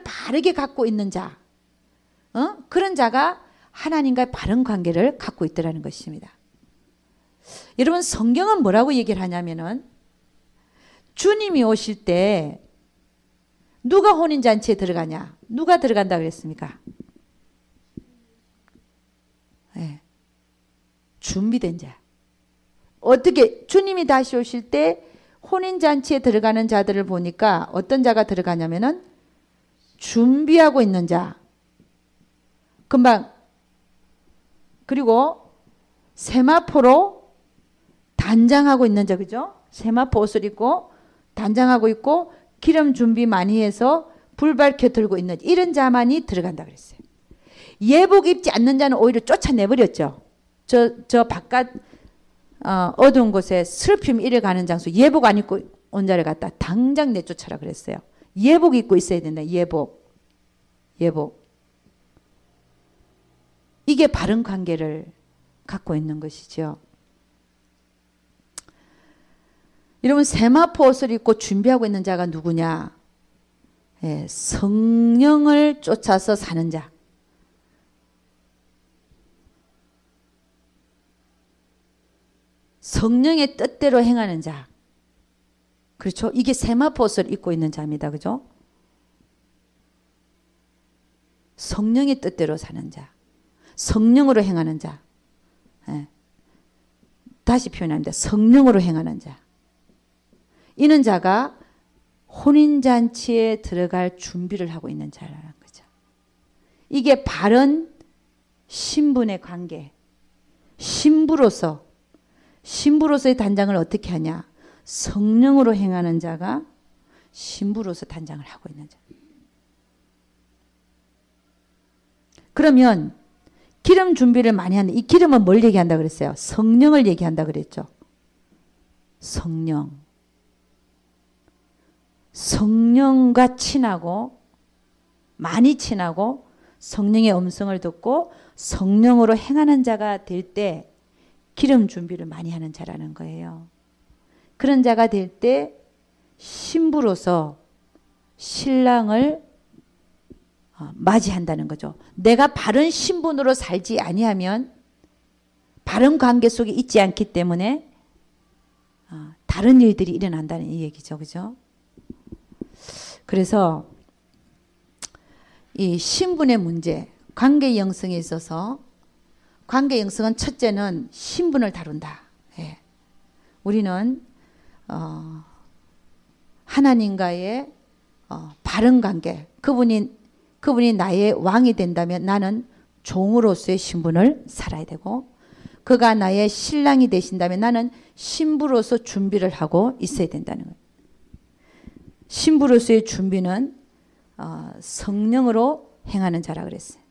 바르게 갖고 있는 자, 그런 자가 하나님과의 바른 관계를 갖고 있더라는 것입니다. 여러분, 성경은 뭐라고 얘기를 하냐면은 주님이 오실 때 누가 혼인잔치에 들어가냐? 누가 들어간다 그랬습니까? 네. 준비된 자. 어떻게 주님이 다시 오실 때 혼인잔치에 들어가는 자들을 보니까 어떤 자가 들어가냐면은 준비하고 있는 자. 금방, 그리고 세마포로 단장하고 있는 자, 그죠? 세마포 옷을 입고 단장하고 있고 기름 준비 많이 해서 불 밝혀 들고 있는 이런 자만이 들어간다 그랬어요. 예복 입지 않는 자는 오히려 쫓아내버렸죠. 저 바깥 어두운 곳에 슬픔 이래 가는 장소, 예복 안 입고 온 자를 갖다 당장 내쫓아라 그랬어요. 예복 입고 있어야 된다. 예복. 이게 바른 관계를 갖고 있는 것이죠. 여러분, 세마포 옷을 입고 준비하고 있는 자가 누구냐? 예, 성령을 쫓아서 사는 자. 성령의 뜻대로 행하는 자. 그렇죠? 이게 세마포 옷을 입고 있는 자입니다. 그죠? 성령의 뜻대로 사는 자. 성령으로 행하는 자. 예. 다시 표현합니다. 성령으로 행하는 자. 이는 자가 혼인잔치에 들어갈 준비를 하고 있는 자라는 거죠. 이게 바른 신분의 관계. 신부로서의 단장을 어떻게 하냐? 성령으로 행하는 자가 신부로서 단장을 하고 있는 자. 그러면 기름 준비를 많이 하는, 이 기름은 뭘 얘기한다 그랬어요? 성령을 얘기한다 그랬죠. 성령과 친하고, 많이 친하고 성령의 음성을 듣고 성령으로 행하는 자가 될 때 기름 준비를 많이 하는 자라는 거예요. 그런 자가 될 때 신부로서 신랑을 맞이한다는 거죠. 내가 바른 신분으로 살지 아니하면, 바른 관계 속에 있지 않기 때문에 다른 일들이 일어난다는 이 얘기죠. 그죠? 그래서 이 신분의 문제, 관계 영성에 있어서, 관계 영성은 첫째는 신분을 다룬다. 예. 우리는 하나님과의 바른 관계, 그분이 나의 왕이 된다면 나는 종으로서의 신분을 살아야 되고, 그가 나의 신랑이 되신다면 나는 신부로서 준비를 하고 있어야 된다는 거예요. 신부로서의 준비는 성령으로 행하는 자라 그랬어요.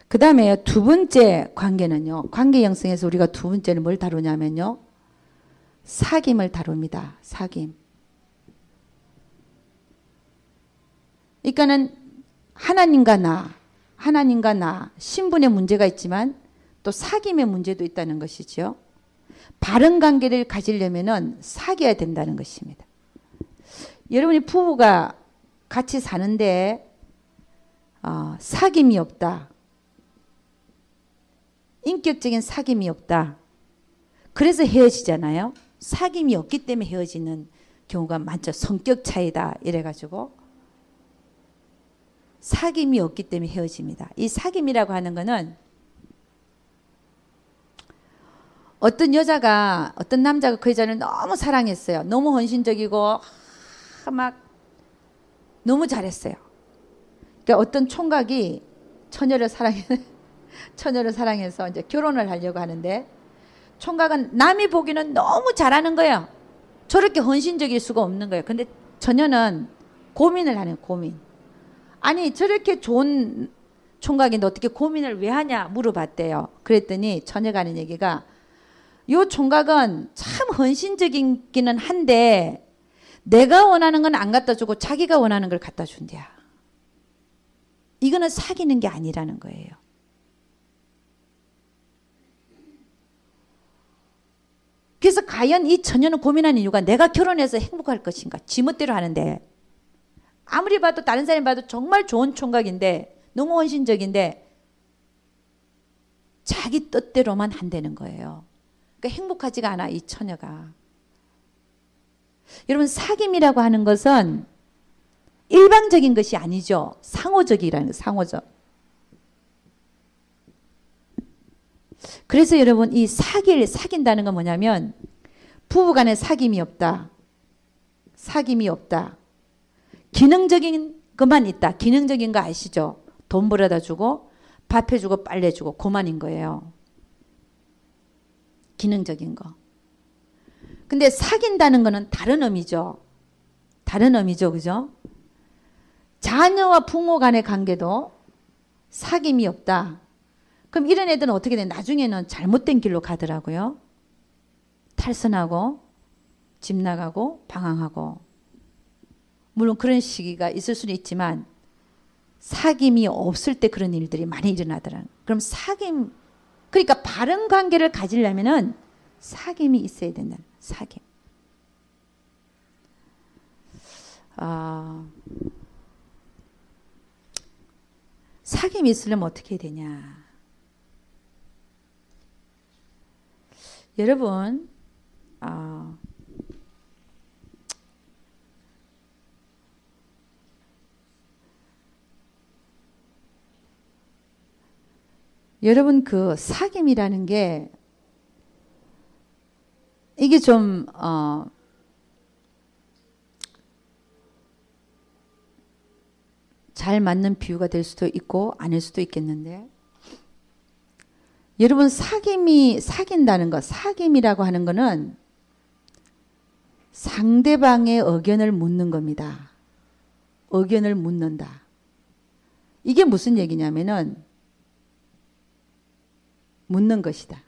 그 다음에 두 번째 관계는요. 관계 형성에서 우리가 두 번째는 뭘 다루냐면요. 사귐을 다룹니다. 사귐. 그러니까는 하나님과 나, 하나님과 나, 신분의 문제가 있지만 또 사귐의 문제도 있다는 것이죠. 바른 관계를 가지려면은 사귀어야 된다는 것입니다. 여러분이 부부가 같이 사는데 사귐이 없다. 인격적인 사귐이 없다. 그래서 헤어지잖아요. 사귐이 없기 때문에 헤어지는 경우가 많죠. 성격 차이다 이래가지고 사귐이 없기 때문에 헤어집니다. 이 사귐이라고 하는 거는 어떤 여자가 어떤 남자가 그 여자를 너무 사랑했어요. 너무 헌신적이고 막 너무 잘했어요. 그러니까 어떤 총각이 처녀를 사랑해서 이제 결혼을 하려고 하는데 총각은 남이 보기는 너무 잘하는 거예요. 저렇게 헌신적일 수가 없는 거예요. 근데 처녀는 고민을 하는 고민. 아니 저렇게 좋은 총각인데 어떻게 고민을 왜 하냐 물어봤대요. 그랬더니 처녀가 하는 얘기가 요 총각은 참 헌신적이기는 한데 내가 원하는 건 안 갖다 주고 자기가 원하는 걸 갖다 준대야. 이거는 사귀는 게 아니라는 거예요. 그래서 과연 이 처녀는 고민하는 이유가 내가 결혼해서 행복할 것인가? 지멋대로 하는데 아무리 봐도 다른 사람이 봐도 정말 좋은 총각인데 너무 헌신적인데 자기 뜻대로만 한다는 거예요. 그러니까 행복하지가 않아 이 처녀가. 여러분 사귐이라고 하는 것은 일방적인 것이 아니죠. 상호적이라는 거예요. 상호적. 그래서 여러분 이 사귄다는 건 뭐냐면 부부간에 사귐이 없다. 사귐이 없다. 기능적인 것만 있다. 기능적인 거 아시죠? 돈 벌어다 주고 밥 해주고 빨래 주고 그만인 거예요. 기능적인 거. 근데 사귄다는 거는 다른 의미죠. 다른 의미죠. 그죠? 자녀와 부모 간의 관계도 사귐이 없다. 그럼 이런 애들은 어떻게 돼? 나중에는 잘못된 길로 가더라고요. 탈선하고 집 나가고 방황하고. 물론 그런 시기가 있을 수는 있지만 사귐이 없을 때 그런 일들이 많이 일어나더라고요. 그럼 사귐, 그러니까 바른 관계를 가지려면은 사귐이 있어야 된다. 사귐. 사귐이 있으려면 어떻게 해야 되냐. 여러분, 여러분 그 사귐이라는 게 이게 좀 잘 맞는 비유가 될 수도 있고 아닐 수도 있겠는데 여러분 사귄다는 것, 사귐이라고 하는 거는 상대방의 의견을 묻는 겁니다. 의견을 묻는다. 이게 무슨 얘기냐면은 묻는 것이다.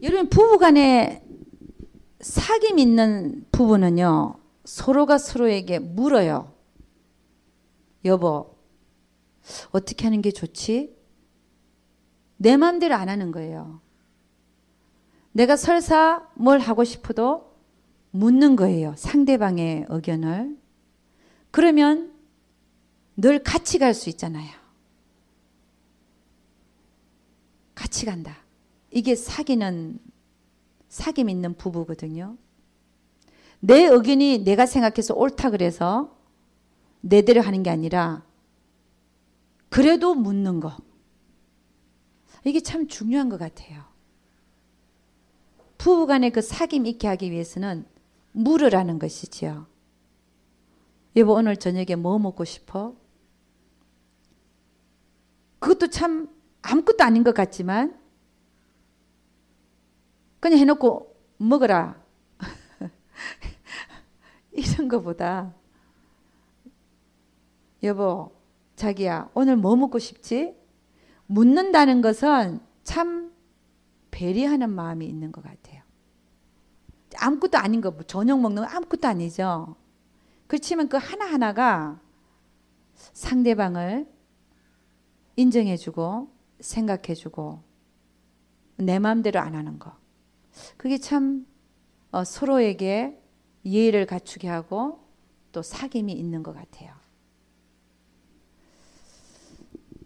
여러분 부부간에 사귐 있는 부부는요. 서로가 서로에게 물어요. 여보 어떻게 하는 게 좋지? 내 마음대로 안 하는 거예요. 내가 설사 뭘 하고 싶어도 묻는 거예요. 상대방의 의견을. 그러면 늘 같이 갈 수 있잖아요. 같이 간다. 이게 사귐 있는 부부거든요. 내 의견이 내가 생각해서 옳다 그래서 내대로 하는 게 아니라 그래도 묻는 거. 이게 참 중요한 것 같아요. 부부간의 그 사귐 있게 하기 위해서는 물으라는 것이지요. 여보 오늘 저녁에 뭐 먹고 싶어? 그것도 참 아무것도 아닌 것 같지만 그냥 해놓고 먹어라. 이런 거보다 여보 자기야 오늘 뭐 먹고 싶지? 묻는다는 것은 참 배려하는 마음이 있는 것 같아요. 아무것도 아닌 거, 저녁 먹는 거 아무것도 아니죠. 그렇지만 그 하나하나가 상대방을 인정해주고 생각해주고 내 마음대로 안 하는 거. 그게 참 서로에게 예의를 갖추게 하고 또 사귐이 있는 것 같아요.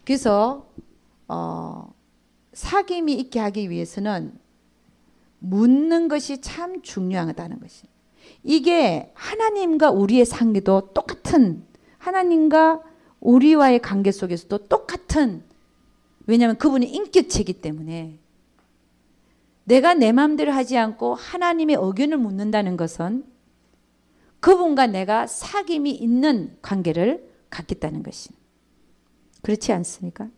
그래서 사귐이 있게 하기 위해서는 묻는 것이 참 중요하다는 것이. 이게 하나님과 우리의 관계도 똑같은, 하나님과 우리와의 관계 속에서도 똑같은, 왜냐하면 그분이 인격체이기 때문에 내가 내 마음대로 하지 않고 하나님의 의견을 묻는다는 것은 그분과 내가 사귐이 있는 관계를 갖겠다는 것이. 그렇지 않습니까?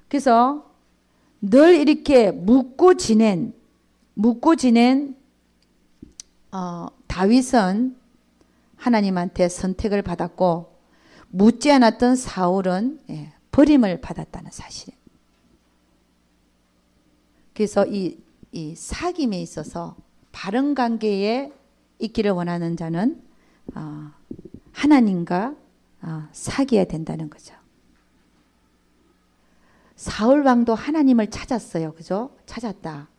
그래서 늘 이렇게 묻고 지낸 다윗은 하나님한테 선택을 받았고 묻지 않았던 사울은 버림을 받았다는 사실. 그래서 이 사귐에 있어서 바른 관계에 있기를 원하는 자는 하나님과 사귀어야 된다는 거죠. 사울 왕도 하나님을 찾았어요. 그죠? 찾았다.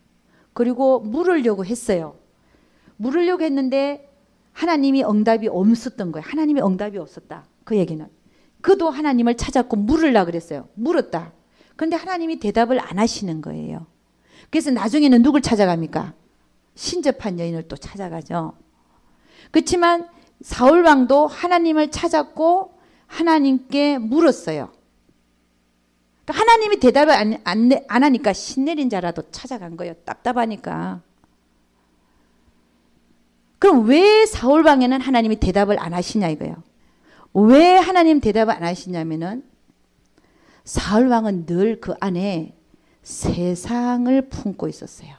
그리고 물으려고 했어요. 물으려고 했는데 하나님이 응답이 없었던 거예요. 하나님이 응답이 없었다. 그 얘기는. 그도 하나님을 찾았고 물으려고 그랬어요. 물었다. 그런데 하나님이 대답을 안 하시는 거예요. 그래서 나중에는 누굴 찾아갑니까? 신접한 여인을 또 찾아가죠. 그렇지만 사울 왕도 하나님을 찾았고 하나님께 물었어요. 하나님이 대답을 안 하니까 신내린 자라도 찾아간 거예요. 답답하니까. 그럼 왜 사울 왕에는 하나님이 대답을 안 하시냐 이거예요. 왜 하나님 대답을 안 하시냐면은 사울 왕은 늘 그 안에 세상을 품고 있었어요.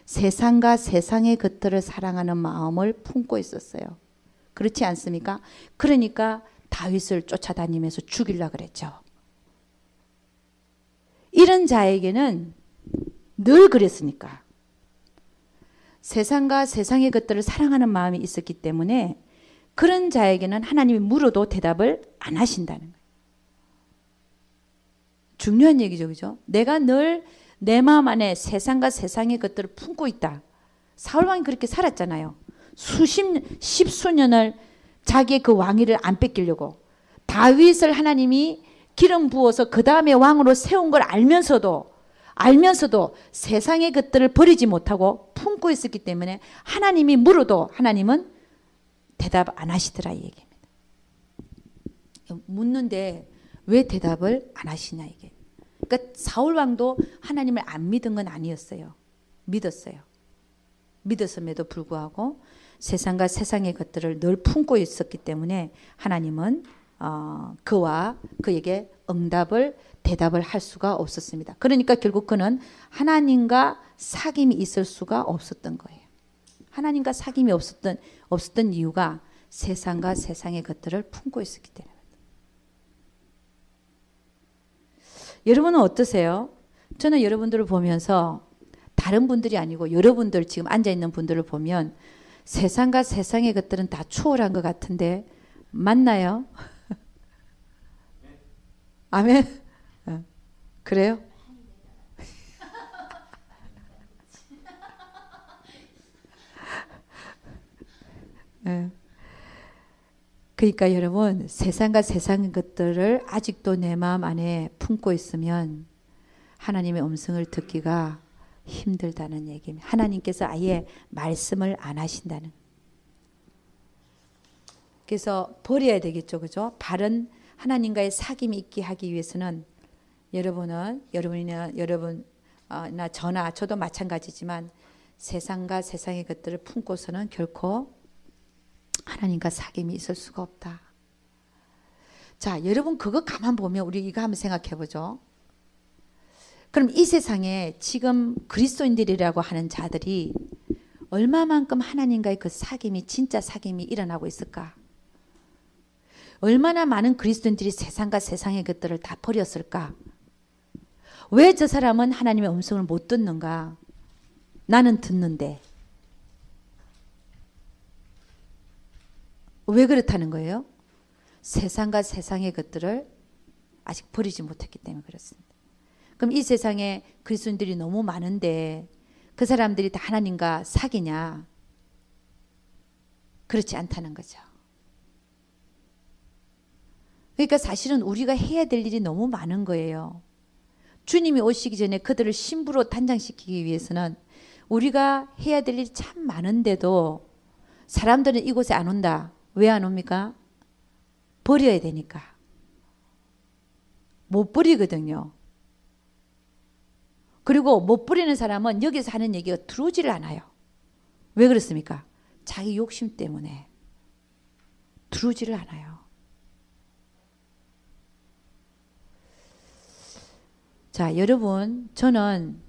세상과 세상의 것들을 사랑하는 마음을 품고 있었어요. 그렇지 않습니까? 그러니까 다윗을 쫓아다니면서 죽이려고 그랬죠. 이런 자에게는 늘 그랬으니까. 세상과 세상의 것들을 사랑하는 마음이 있었기 때문에 그런 자에게는 하나님이 물어도 대답을 안 하신다는 거예요. 중요한 얘기죠. 그죠? 내가 늘 내 마음 안에 세상과 세상의 것들을 품고 있다. 사울왕이 그렇게 살았잖아요. 십수년을 자기의 그 왕위를 안 뺏기려고. 다윗을 하나님이 기름 부어서 그 다음에 왕으로 세운 걸 알면서도 세상의 것들을 버리지 못하고 품고 있었기 때문에 하나님이 물어도 하나님은 대답 안 하시더라 이 얘기입니다. 묻는데 왜 대답을 안 하시냐 이게. 그러니까 사울 왕도 하나님을 안 믿은 건 아니었어요. 믿었어요. 믿었음에도 불구하고 세상과 세상의 것들을 늘 품고 있었기 때문에 하나님은 그와 그에게 대답을 할 수가 없었습니다. 그러니까 결국 그는 하나님과 사귐이 있을 수가 없었던 거예요. 하나님과 사귐이 없었던 이유가 세상과 세상의 것들을 품고 있었기 때문에. 여러분은 어떠세요? 저는 여러분들을 보면서 다른 분들이 아니고 여러분들 지금 앉아있는 분들을 보면 세상과 세상의 것들은 다 추월한 것 같은데 맞나요? 아멘? 그래요? 그러니까 여러분 세상과 세상의 것들을 아직도 내 마음 안에 품고 있으면 하나님의 음성을 듣기가 힘들다는 얘기입니다. 하나님께서 아예 말씀을 안 하신다는. 그래서 버려야 되겠죠. 그죠? 바른 하나님과의 사귐이 있게 하기 위해서는 여러분이나 저나 저도 마찬가지지만 세상과 세상의 것들을 품고서는 결코 하나님과 사귐이 있을 수가 없다. 자, 여러분 그거 가만 보면 우리 이거 한번 생각해 보죠. 그럼 이 세상에 지금 그리스도인들이라고 하는 자들이 얼마만큼 하나님과의 그 사귐이 진짜 사귐이 일어나고 있을까? 얼마나 많은 그리스도인들이 세상과 세상의 것들을 다 버렸을까? 왜 저 사람은 하나님의 음성을 못 듣는가? 나는 듣는데. 왜 그렇다는 거예요? 세상과 세상의 것들을 아직 버리지 못했기 때문에 그렇습니다. 그럼 이 세상에 그리스도인들이 너무 많은데 그 사람들이 다 하나님과 사귀냐? 그렇지 않다는 거죠. 그러니까 사실은 우리가 해야 될 일이 너무 많은 거예요. 주님이 오시기 전에 그들을 신부로 단장시키기 위해서는 우리가 해야 될 일이 참 많은데도 사람들은 이곳에 안 온다. 왜 안 옵니까? 버려야 되니까. 못 버리거든요. 그리고 못 버리는 사람은 여기서 하는 얘기가 들어오지를 않아요. 왜 그렇습니까? 자기 욕심 때문에 들어오지를 않아요. 자, 여러분, 저는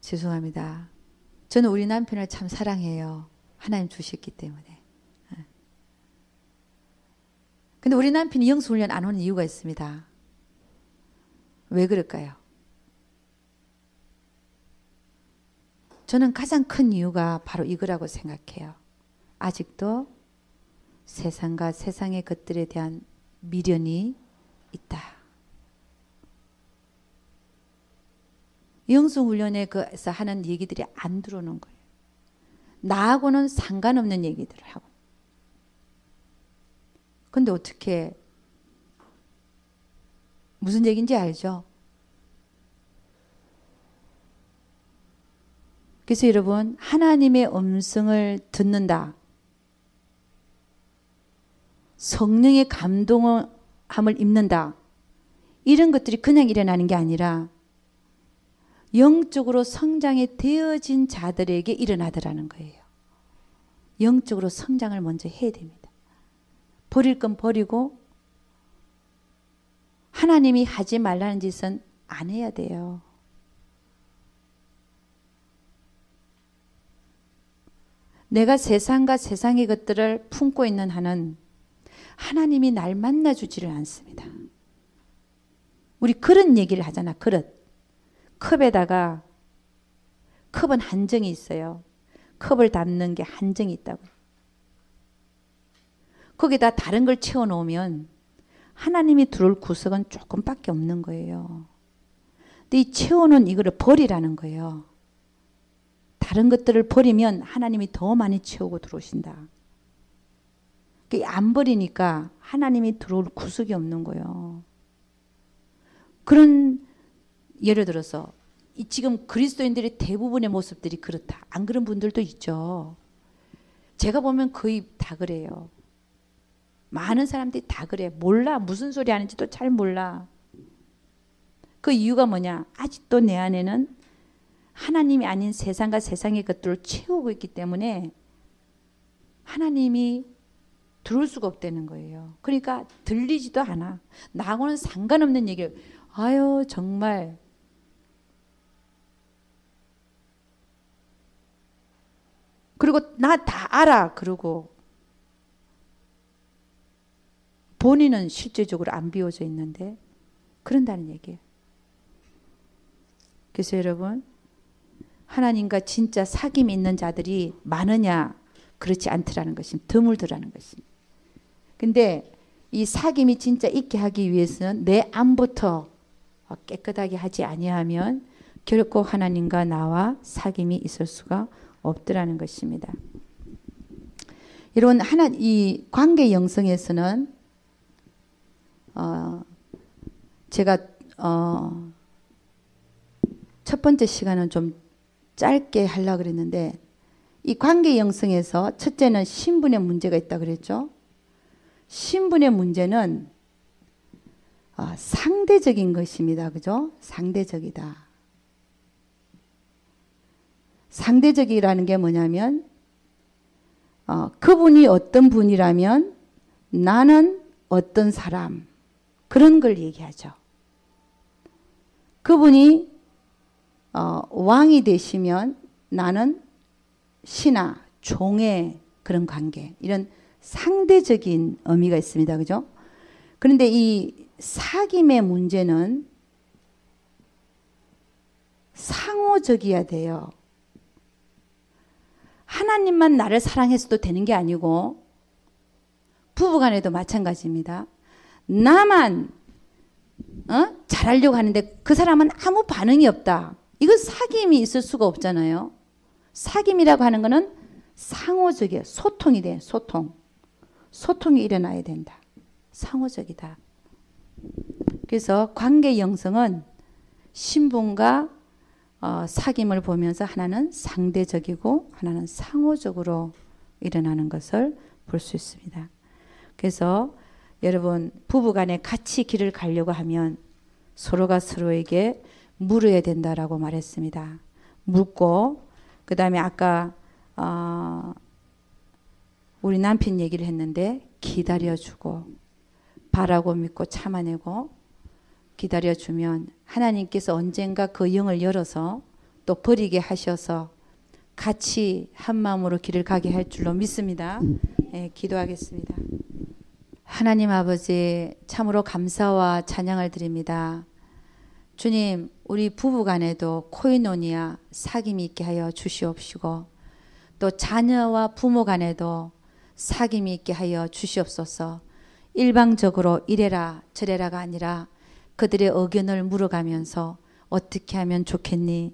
죄송합니다. 저는 우리 남편을 참 사랑해요. 하나님 주셨기 때문에. 근데 우리 남편이 영수훈련 안 오는 이유가 있습니다. 왜 그럴까요? 저는 가장 큰 이유가 바로 이거라고 생각해요. 아직도 세상과 세상의 것들에 대한 미련이 있다. 영수훈련에서 하는 얘기들이 안 들어오는 거예요. 나하고는 상관없는 얘기들을 하고. 근데 어떻게 무슨 얘기인지 알죠? 그래서 여러분, 하나님의 음성을 듣는다. 성령의 감동함을 입는다. 이런 것들이 그냥 일어나는 게 아니라 영적으로 성장이 되어진 자들에게 일어나더라는 거예요. 영적으로 성장을 먼저 해야 됩니다. 버릴 건 버리고 하나님이 하지 말라는 짓은 안 해야 돼요. 내가 세상과 세상의 것들을 품고 있는 한은 하나님이 날 만나주지를 않습니다. 우리 그런 얘기를 하잖아. 그릇. 컵에다가 컵은 한정이 있어요. 컵을 담는 게 한정이 있다고. 거기다 다른 걸 채워놓으면 하나님이 들어올 구석은 조금밖에 없는 거예요. 근데 이 채워놓은 이거를 버리라는 거예요. 다른 것들을 버리면 하나님이 더 많이 채우고 들어오신다. 안 버리니까 하나님이 들어올 구석이 없는 거예요. 그런 예를 들어서 지금 그리스도인들의 대부분의 모습들이 그렇다. 안 그런 분들도 있죠. 제가 보면 거의 다 그래요. 많은 사람들이 다 그래. 몰라. 무슨 소리 하는지도 잘 몰라. 그 이유가 뭐냐? 아직도 내 안에는 하나님이 아닌 세상과 세상의 것들을 채우고 있기 때문에 하나님이 들어올 수가 없다는 거예요. 그러니까 들리지도 않아. 나하고는 상관없는 얘기를. 아유 정말. 그리고 나 다 알아. 그러고 본인은 실제적으로 안 비워져 있는데 그런다는 얘기예요. 그래서 여러분, 하나님과 진짜 사귐이 있는 자들이 많으냐? 그렇지 않더라는 것입니다. 드물더라는 것입니다. 근데 이 사귐이 진짜 있게 하기 위해서는 내 안부터 깨끗하게 하지 아니하면 결코 하나님과 나와 사귐이 있을 수가 없더라는 것입니다. 이런 이 관계 영성에서는 제가 첫 번째 시간은 좀 짧게 하려고 그랬는데, 이 관계 영성에서 첫째는 신분의 문제가 있다 그랬죠. 신분의 문제는 상대적인 것입니다. 그죠? 상대적이다. 상대적이라는 게 뭐냐면 그분이 어떤 분이라면 나는 어떤 사람, 그런 걸 얘기하죠. 그분이 왕이 되시면 나는 신하, 종의 그런 관계, 이런 상대적인 의미가 있습니다. 그죠? 그런데 이 사귐의 문제는 상호적이어야 돼요. 하나님만 나를 사랑해서도 되는 게 아니고 부부간에도 마찬가지입니다. 나만 잘하려고 하는데 그 사람은 아무 반응이 없다. 이거 사귐이 있을 수가 없잖아요. 사귐이라고 하는 거는 상호적이에요. 소통이 돼. 소통이 일어나야 된다. 상호적이다. 그래서 관계 영성은 신분과 사귐을 보면서 하나는 상대적이고 하나는 상호적으로 일어나는 것을 볼 수 있습니다. 그래서 여러분 부부간에 같이 길을 가려고 하면 서로가 서로에게 물어야 된다라고 말했습니다. 묻고 그 다음에 아까 우리 남편 얘기를 했는데 기다려주고 바라고 믿고 참아내고 기다려주면 하나님께서 언젠가 그 영을 열어서 또 버리게 하셔서 같이 한 마음으로 길을 가게 할 줄로 믿습니다. 네, 기도하겠습니다. 하나님 아버지 참으로 감사와 찬양을 드립니다. 주님 우리 부부간에도 코이노니아 사귐이 있게 하여 주시옵시고 또 자녀와 부모간에도 사귐이 있게 하여 주시옵소서. 일방적으로 이래라 저래라가 아니라 그들의 의견을 물어가면서 어떻게 하면 좋겠니?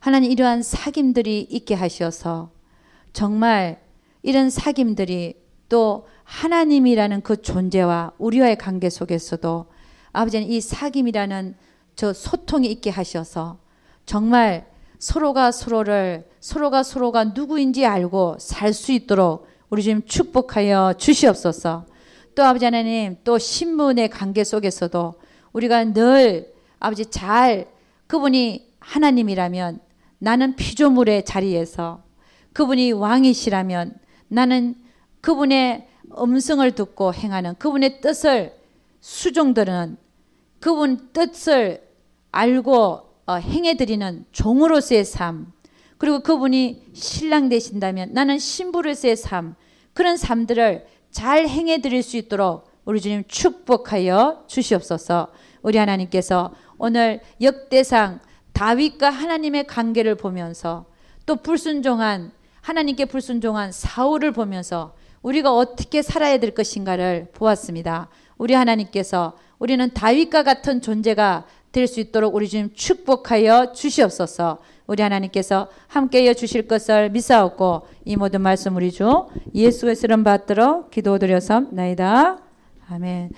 하나님 이러한 사귐들이 있게 하셔서 정말 이런 사귐들이 또 하나님이라는 그 존재와 우리와의 관계 속에서도 아버지는 이 사귐이라는 저 소통이 있게 하셔서 정말 서로가 서로가 누구인지 알고 살 수 있도록 우리 주님 축복하여 주시옵소서. 또 아버지 하나님 또 신분의 관계 속에서도 우리가 늘 아버지 잘 그분이 하나님이라면 나는 피조물의 자리에서 그분이 왕이시라면 나는 그분의 음성을 듣고 행하는 그분의 뜻을 수종드는 그분 뜻을 알고 행해드리는 종으로서의 삶 그리고 그분이 신랑 되신다면 나는 신부로서의 삶 그런 삶들을 잘 행해드릴 수 있도록 우리 주님 축복하여 주시옵소서. 우리 하나님께서 오늘 역대상 다윗과 하나님의 관계를 보면서 또 하나님께 불순종한 사울을 보면서 우리가 어떻게 살아야 될 것인가를 보았습니다. 우리 하나님께서 우리는 다윗과 같은 존재가 될 수 있도록 우리 주님 축복하여 주시옵소서. 우리 하나님께서 함께하여 주실 것을 믿사옵고 이 모든 말씀 우리 주 예수의 이름 받들어 기도드려서나이다. 아멘.